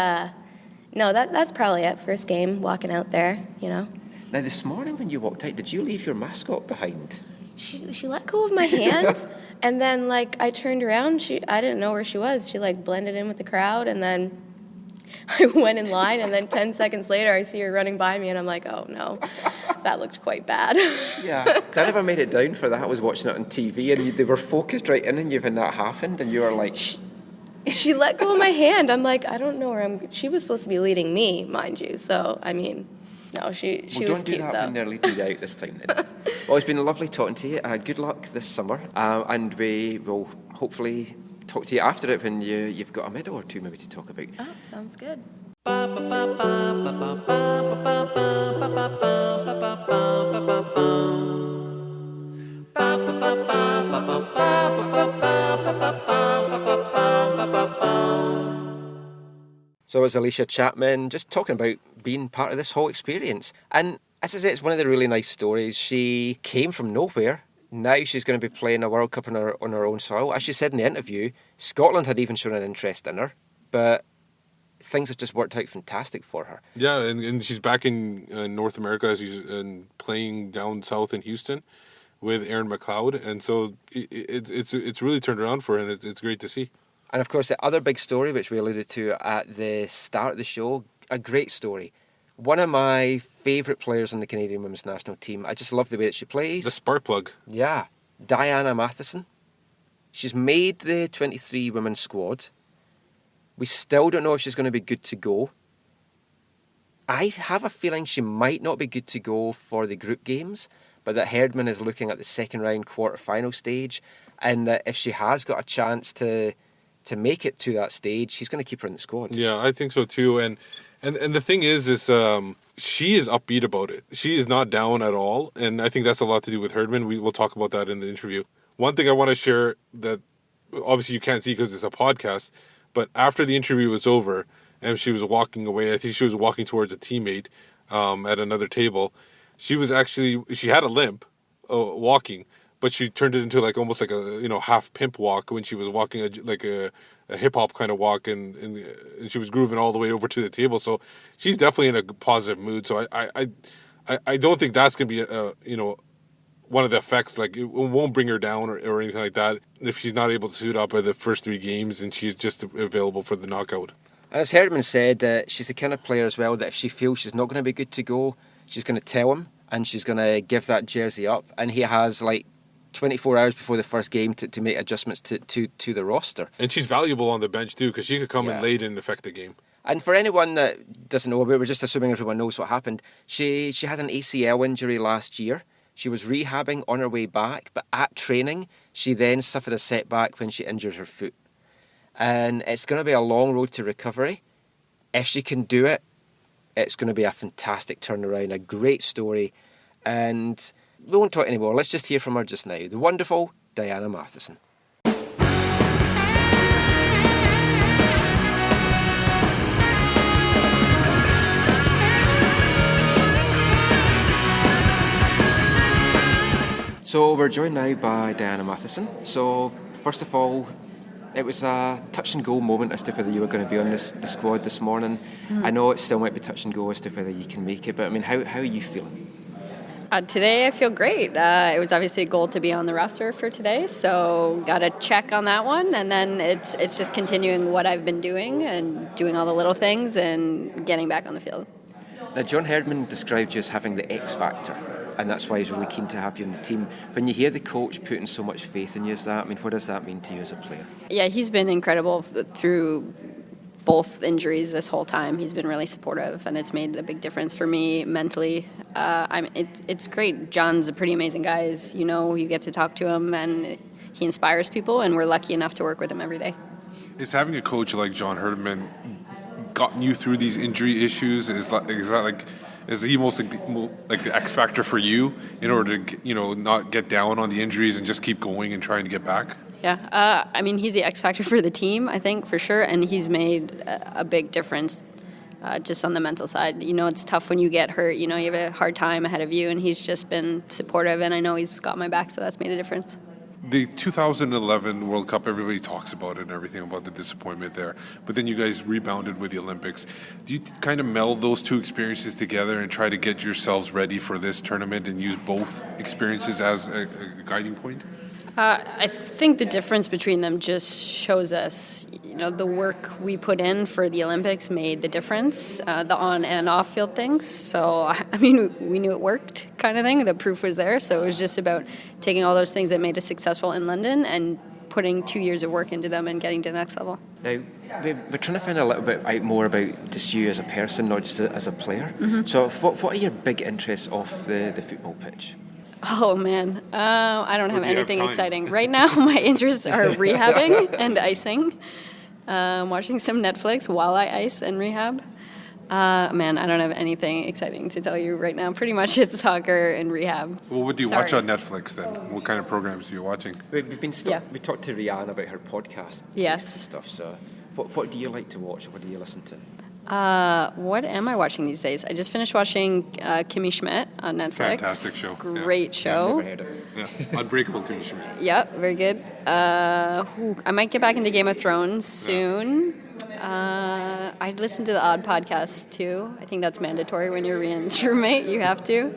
L: no, that's probably it. First game, walking out there, you know.
C: Now, this morning when you walked out, did you leave your mascot behind?
L: She let go of my hand, and then like I turned around. I didn't know where she was. She like blended in with the crowd, and then I went in line, and then 10 seconds later I see her running by me, and I'm like, oh no, that looked quite bad.
C: Yeah, because I never made it down for that. I was watching it on TV, and they were focused right in on you when that happened, and you were like,
L: She let go of my hand. I'm like, I don't know where she was supposed to be leading me, mind you. So I mean. No, she was cute, though.
C: Don't do that when they're leading you out this time, then. Well, it's been lovely talking to you. Good luck this summer. And we will hopefully talk to you after it when you've got a medal or two maybe to talk about.
L: Oh, sounds good.
C: So was Alicia Chapman just talking about being part of this whole experience. And as I say, it's one of the really nice stories. She came from nowhere. Now she's going to be playing a World Cup on her own soil. As she said in the interview, Scotland had even shown an interest in her, but things have just worked out fantastic for her.
D: Yeah, and she's back in North America. She's playing down south in Houston with Aaron McLeod, and so it's really turned around for her, and it's great to see.
C: And of course, the other big story, which we alluded to at the start of the show, a great story. One of my favourite players on the Canadian women's national team. I just love the way that she plays.
D: The spark plug.
C: Yeah. Diana Matheson. She's made the 23 women's squad. We still don't know if she's going to be good to go. I have a feeling she might not be good to go for the group games, but that Herdman is looking at the second round quarter-final stage, and that if she has got a chance to make it to that stage, he's going to keep her in the squad.
D: Yeah, I think so too. And the thing is she is upbeat about it. She is not down at all, and I think that's a lot to do with Herdman. We'll talk about that in the interview. One thing I want to share that obviously you can't see because it's a podcast, but after the interview was over and she was walking away, I think she was walking towards a teammate at another table. She had a limp walking, but she turned it into almost like a half pimp walk when she was walking a hip hop kind of walk, and she was grooving all the way over to the table. So she's definitely in a positive mood. So I don't think that's gonna be one of the effects. Like, it won't bring her down or anything like that if she's not able to suit up at the first 3 games and she's just available for the knockout.
C: And as Herdman said, she's the kind of player as well that if she feels she's not going to be good to go, she's going to tell him and she's going to give that jersey up. And he has 24 hours before the first game to make adjustments to the roster.
D: And she's valuable on the bench too, because she could come in late and affect the game.
C: And for anyone that doesn't know, we're just assuming everyone knows what happened. She had an ACL injury last year. She was rehabbing on her way back, but at training, she then suffered a setback when she injured her foot. And it's going to be a long road to recovery. If she can do it, it's going to be a fantastic turnaround, a great story. And we won't talk anymore. Let's just hear from her just now. The wonderful Diana Matheson. So we're joined now by Diana Matheson. So first of all, it was a touch and go moment as to whether you were going to be on the squad this morning. I know it still might be touch and go as to whether you can make it, but I mean, how are you feeling?
M: Today I feel great. It was obviously a goal to be on the roster for today, so got a check on that one, and then it's just continuing what I've been doing and doing all the little things and getting back on the field.
C: Now, John Herdman described you as having the X factor, and that's why he's really keen to have you on the team. When you hear the coach putting so much faith in you as that, I mean, what does that mean to you as a player?
M: Yeah, he's been incredible through both injuries this whole time. He's been really supportive, and it's made a big difference for me mentally. It's great. John's a pretty amazing guy. As you know, you get to talk to him, and he inspires people, and we're lucky enough to work with him every day.
D: Is having a coach like John Herdman gotten you through these injury issues? Is he most like the X factor for you in order to not get down on the injuries and just keep going and trying to get back?
M: Yeah, he's the X factor for the team, I think, for sure, and he's made a big difference just on the mental side. It's tough when you get hurt. You have a hard time ahead of you, and he's just been supportive, and I know he's got my back, so that's made a difference.
D: The 2011 World Cup, everybody talks about it and everything about the disappointment there. But then you guys rebounded with the Olympics. Do you kind of meld those two experiences together and try to get yourselves ready for this tournament and use both experiences as a guiding point?
M: I think the difference between them just shows us, the work we put in for the Olympics made the difference, the on and off field things. So, we knew it worked kind of thing. The proof was there. So it was just about taking all those things that made us successful in London and putting 2 years of work into them and getting to the next level.
C: Now, we're trying to find a little bit out more about just you as a person, not just as a player. Mm-hmm. So what are your big interests off the football pitch?
M: Oh, man. I don't have anything exciting. Right now, my interests are rehabbing and icing. Watching some Netflix while I ice and rehab. I don't have anything exciting to tell you right now. Pretty much it's soccer and rehab.
D: Well, what do you watch on Netflix then? What kind of programs are you watching?
C: We talked to Rihanna about her podcast.
M: Yes.
C: And stuff. So what do you like to watch? What do you listen to?
M: What am I watching these days? I just finished watching Kimmy Schmidt on Netflix.
D: Fantastic show.
M: Great show.
C: I've never heard of it.
D: Yeah. Unbreakable Kimmy Schmidt.
M: Yeah, very good. I might get back into Game of Thrones soon. I listen to the Odd podcast too. I think that's mandatory when you're Rian's roommate. You have to.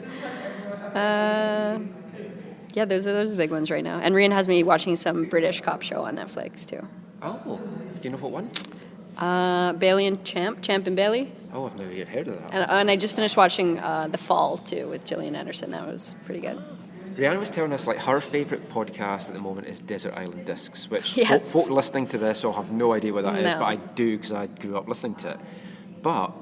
M: Those are the big ones right now. And Rian has me watching some British cop show on Netflix too.
C: Oh, do you know what one?
M: Bailey and Champ and Bailey.
C: Oh, I've never yet heard of that.
M: And I just finished watching The Fall too with Gillian Anderson. That was pretty good.
C: Rihanna was telling us her favourite podcast at the moment is Desert Island Discs, which
M: yes.
C: folk listening to this will have no idea what that is, but I do because I grew up listening to it. But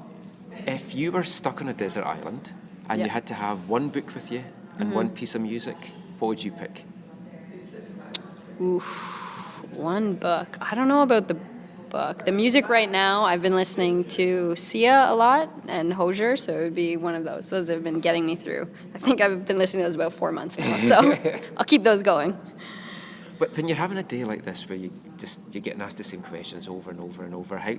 C: if you were stuck on a desert island and you had to have one book with you and one piece of music, what would you pick?
M: Oof, one book. I don't know about the book. The music right now, I've been listening to Sia a lot and Hozier, so it would be one of those. Those have been getting me through. I think I've been listening to those about 4 months now, so I'll keep those going.
C: But when you're having a day like this where you're getting asked the same questions over and over and over, how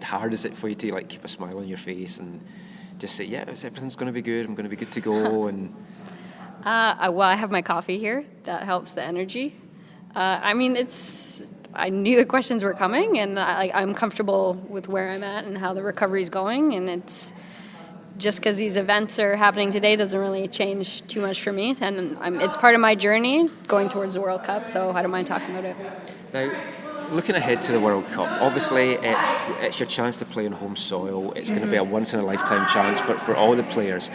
C: hard is it for you to keep a smile on your face and just say, everything's going to be good, I'm going to be good to go? And
M: I have my coffee here. That helps the energy. I knew the questions were coming, and I'm comfortable with where I'm at and how the recovery's going, and it's just because these events are happening today doesn't really change too much for me, and it's part of my journey going towards the World Cup, so I don't mind talking about it.
C: Now, looking ahead to the World Cup, obviously it's your chance to play on home soil. It's going to be a once-in-a-lifetime chance for all the players.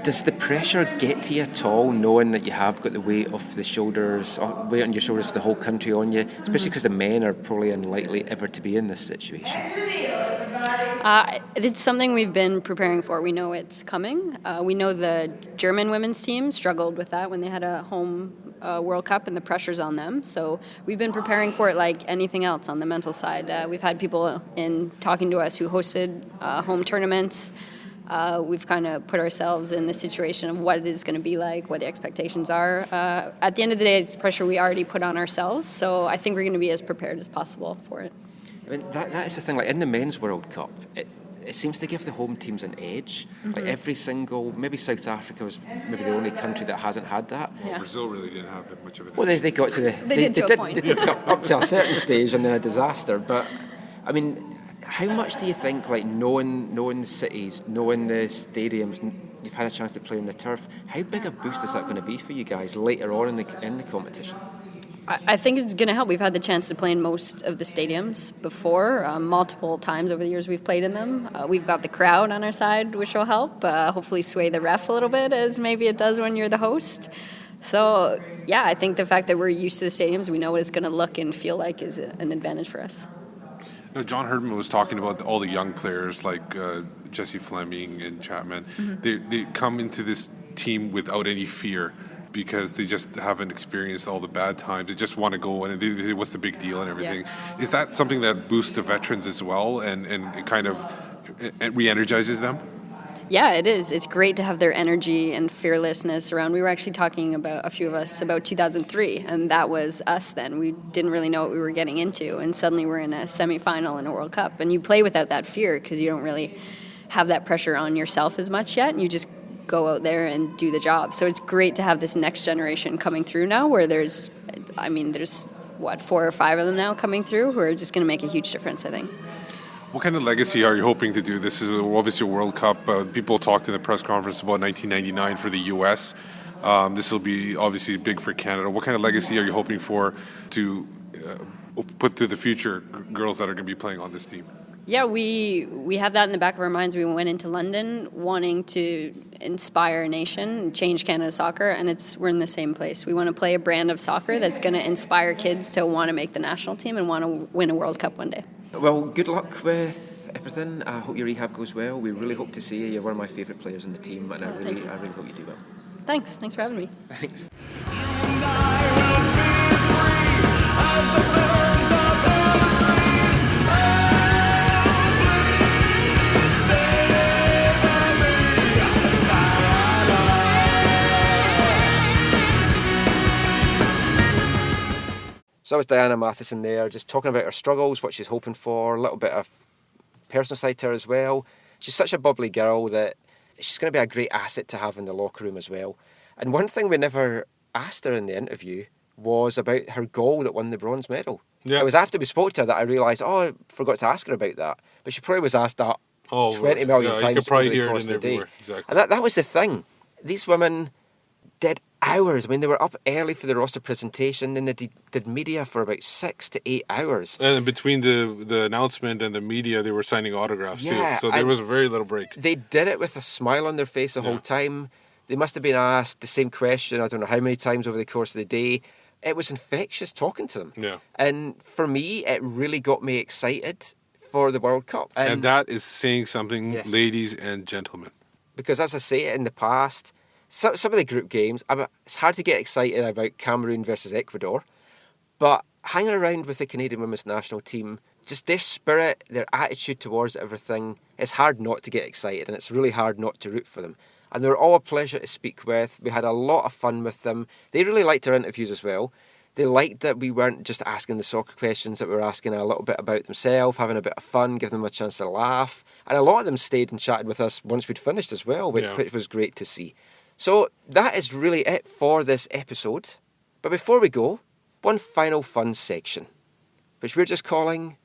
C: Does the pressure get to you at all, knowing that you have got the weight on your shoulders for the whole country on you, especially because the men are probably unlikely ever to be in this situation?
M: It's something we've been preparing for. We know it's coming. We know the German women's team struggled with that when they had a home World Cup and the pressure's on them. So we've been preparing for it like anything else on the mental side. We've had people in talking to us who hosted home tournaments. We've kind of put ourselves in the situation of what it is going to be like, what the expectations are. At the end of the day, it's pressure we already put on ourselves, so I think we're going to be as prepared as possible for it.
C: That is the thing. In the men's World Cup, it seems to give the home teams an edge. Every single, maybe South Africa was maybe the only country that hasn't had that.
D: Well, Brazil really didn't have much of an edge.
C: Well, they got to
M: they did
C: up to a certain stage and then a disaster. But how much do you think, knowing the cities, knowing the stadiums, you've had a chance to play on the turf, how big a boost is that going to be for you guys later on in the competition?
M: I think it's going to help. We've had the chance to play in most of the stadiums before, multiple times over the years we've played in them. We've got the crowd on our side, which will help, hopefully sway the ref a little bit, as maybe it does when you're the host. So, I think the fact that we're used to the stadiums, we know what it's going to look and feel like is an advantage for us.
D: You know, John Herdman was talking about all the young players like Jesse Fleming and Chapman. They come into this team without any fear because they just haven't experienced all the bad times. They just want to go in and what's the big deal and everything.
M: Yeah.
D: Is that something that boosts the veterans as well and it kind of re-energizes them?
M: Yeah, it is. It's great to have their energy and fearlessness around. We were actually talking about, a few of us, about 2003, and that was us then. We didn't really know what we were getting into, and suddenly we're in a semifinal in a World Cup, and you play without that fear because you don't really have that pressure on yourself as much yet, and you just go out there and do the job. So it's great to have this next generation coming through now where there's 4 or 5 of them now coming through who are just going to make a huge difference, I think.
D: What kind of legacy are you hoping to do? This is obviously a World Cup. People talked in the press conference about 1999 for the U.S. This will be obviously big for Canada. What kind of legacy are you hoping for to put to the future girls that are going to be playing on this team?
M: Yeah, we have that in the back of our minds. We went into London wanting to inspire a nation, change Canada soccer, and we're in the same place. We want to play a brand of soccer that's going to inspire kids to want to make the national team and want to win a World Cup one day.
C: Well, good luck with everything. I hope your rehab goes well. We really hope to see you. You're one of my favourite players in the team, and I really hope you do well.
M: Thanks for having me.
C: Thanks. So that was Diana Matheson there, just talking about her struggles, what she's hoping for, a little bit of personal side to her as well. She's such a bubbly girl that she's going to be a great asset to have in the locker room as well. And one thing we never asked her in the interview was about her goal that won the bronze medal. Yeah. It was after we spoke to her that I realised, I forgot to ask her about that. But she probably was asked that 20 million times. You could probably hear it in everywhere. Exactly. And that was the thing. These women did hours. I mean, they were up early for the roster presentation, then they did media for about 6 to 8 hours.
D: And between the announcement and the media, they were signing autographs too. So there was a very little break.
C: They did it with a smile on their face the whole time. They must have been asked the same question, I don't know how many times over the course of the day. It was infectious talking to them. Yeah. And for me, it really got me excited for the World Cup.
D: And that is saying something, ladies and gentlemen.
C: Because as I say in the past, some of the group games, it's hard to get excited about Cameroon versus Ecuador, but hanging around with the Canadian women's national team, just their spirit, their attitude towards everything, it's hard not to get excited, and it's really hard not to root for them. And they were all a pleasure to speak with. We had a lot of fun with them. They really liked our interviews as well. They liked that we weren't just asking the soccer questions, that we were asking a little bit about themselves, having a bit of fun, giving them a chance to laugh. And a lot of them stayed and chatted with us once we'd finished as well, which was great to see. So that is really it for this episode. But before we go, one final fun section, which we're just calling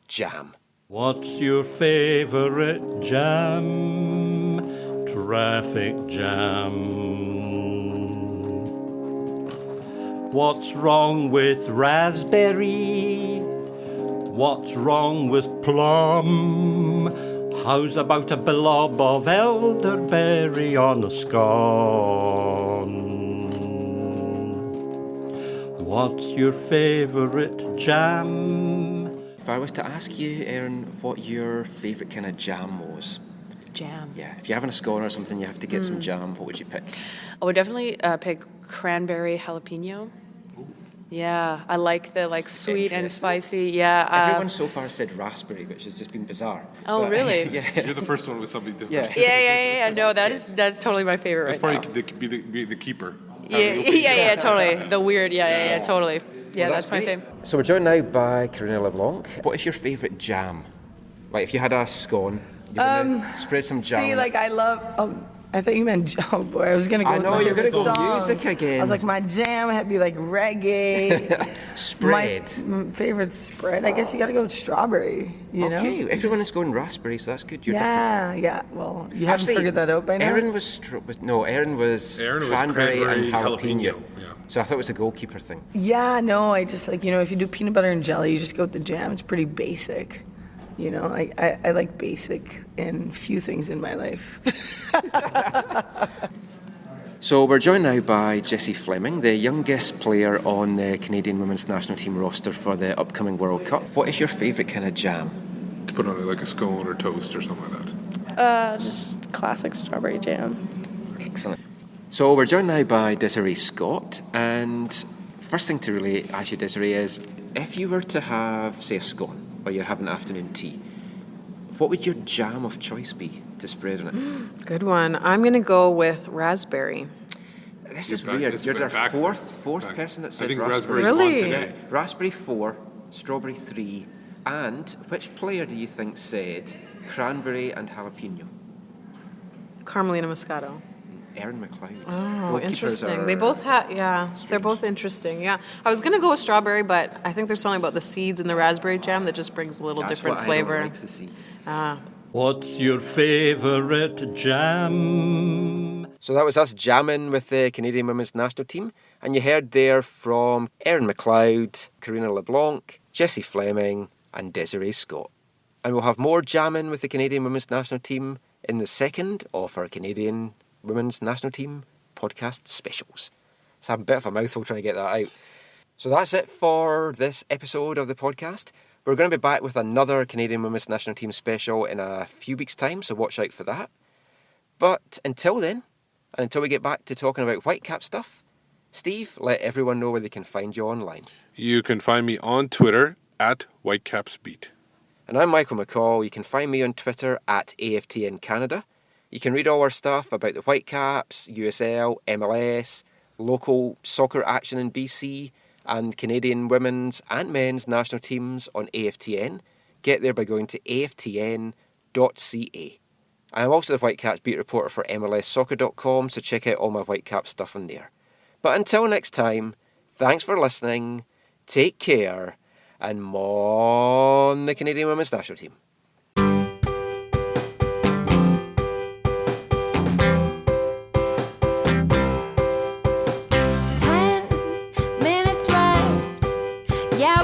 C: Jam.
N: What's your favourite jam? Traffic jam. What's wrong with raspberry? What's wrong with plum? How's about a blob of elderberry on a scone? What's your favourite jam?
C: If I was to ask you, Erin, what your favourite kind of jam was?
O: Jam.
C: Yeah, if you're having a scone or something, you have to get some jam, what would you pick?
O: I would definitely pick cranberry jalapeno. Yeah, I like the sweet and spicy. Yeah.
C: Everyone so far said raspberry, which has just been bizarre.
O: Oh, really?
C: Yeah.
D: You're the first one with something different.
O: Yeah. No, that's totally my favorite.
D: That's probably the keeper.
O: Yeah, totally. The weird. Yeah, totally. Yeah, well, that's my favorite.
C: So we're joined now by Karina LeBlanc. What is your favourite jam? Like if you had a scone, you would spread some jam.
P: See, I love. I thought you meant, oh boy, I was going to go with my
C: you're going to go
P: song.
C: music again.
P: I was like, my jam had to be reggae.
C: Spread.
P: My favorite spread, I guess you got to go with strawberry, you know?
C: Okay, everyone is going raspberry, so that's good. You're
P: yeah, well, you haven't figured that out by now?
C: Erin was cranberry and jalapeno. Yeah. So I thought it was a goalkeeper thing.
P: Yeah, no, I just if you do peanut butter and jelly, you just go with the jam. It's pretty basic. You know, I like basic in few things in my life.
C: So we're joined now by Jessie Fleming, the youngest player on the Canadian Women's National Team roster for the upcoming World Cup. What is your favourite kind of jam?
D: To put on it like a scone or toast or something like that.
Q: Just classic strawberry jam.
C: Excellent. So we're joined now by Desiree Scott, and first thing to really ask you, Desiree, is if you were to have, say, a scone while you're having afternoon tea, what would your jam of choice be to spread on it?
O: Good one. I'm going to go with raspberry.
C: This is weird. You're our fourth person that said raspberry.
O: Really?
C: Raspberry 4, strawberry 3, and which player do you think said cranberry and jalapeno?
O: Carmelina Moscato.
C: Erin McLeod.
O: Oh, interesting. They both have, they're both interesting, yeah. I was going to go with strawberry, but I think there's something about the seeds in the raspberry jam that just brings a little different flavor.
C: Likes the seeds.
N: What's your favourite jam?
C: So that was us jamming with the Canadian Women's National Team, and you heard there from Erin McLeod, Karina LeBlanc, Jessie Fleming, and Desiree Scott. And we'll have more jamming with the Canadian Women's National Team in the second of our Canadian Women's National Team podcast specials. It's a bit of a mouthful trying to get that out. So that's it for this episode of the podcast. We're going to be back with another Canadian Women's National Team special in a few weeks' time, so watch out for that. But until then, and until we get back to talking about Whitecap stuff, Steve, let everyone know where they can find you online.
D: You can find me on Twitter at WhitecapsBeat.
C: And I'm Michael McCall. You can find me on Twitter at AFTN Canada. You can read all our stuff about the Whitecaps, USL, MLS, local soccer action in BC, and Canadian women's and men's national teams on AFTN. Get there by going to aftn.ca. I am also the Whitecaps beat reporter for MLSsoccer.com, so check out all my Whitecaps stuff on there. But until next time, thanks for listening, take care, and mon the Canadian Women's National Team.
R: 10 minutes left. Yeah,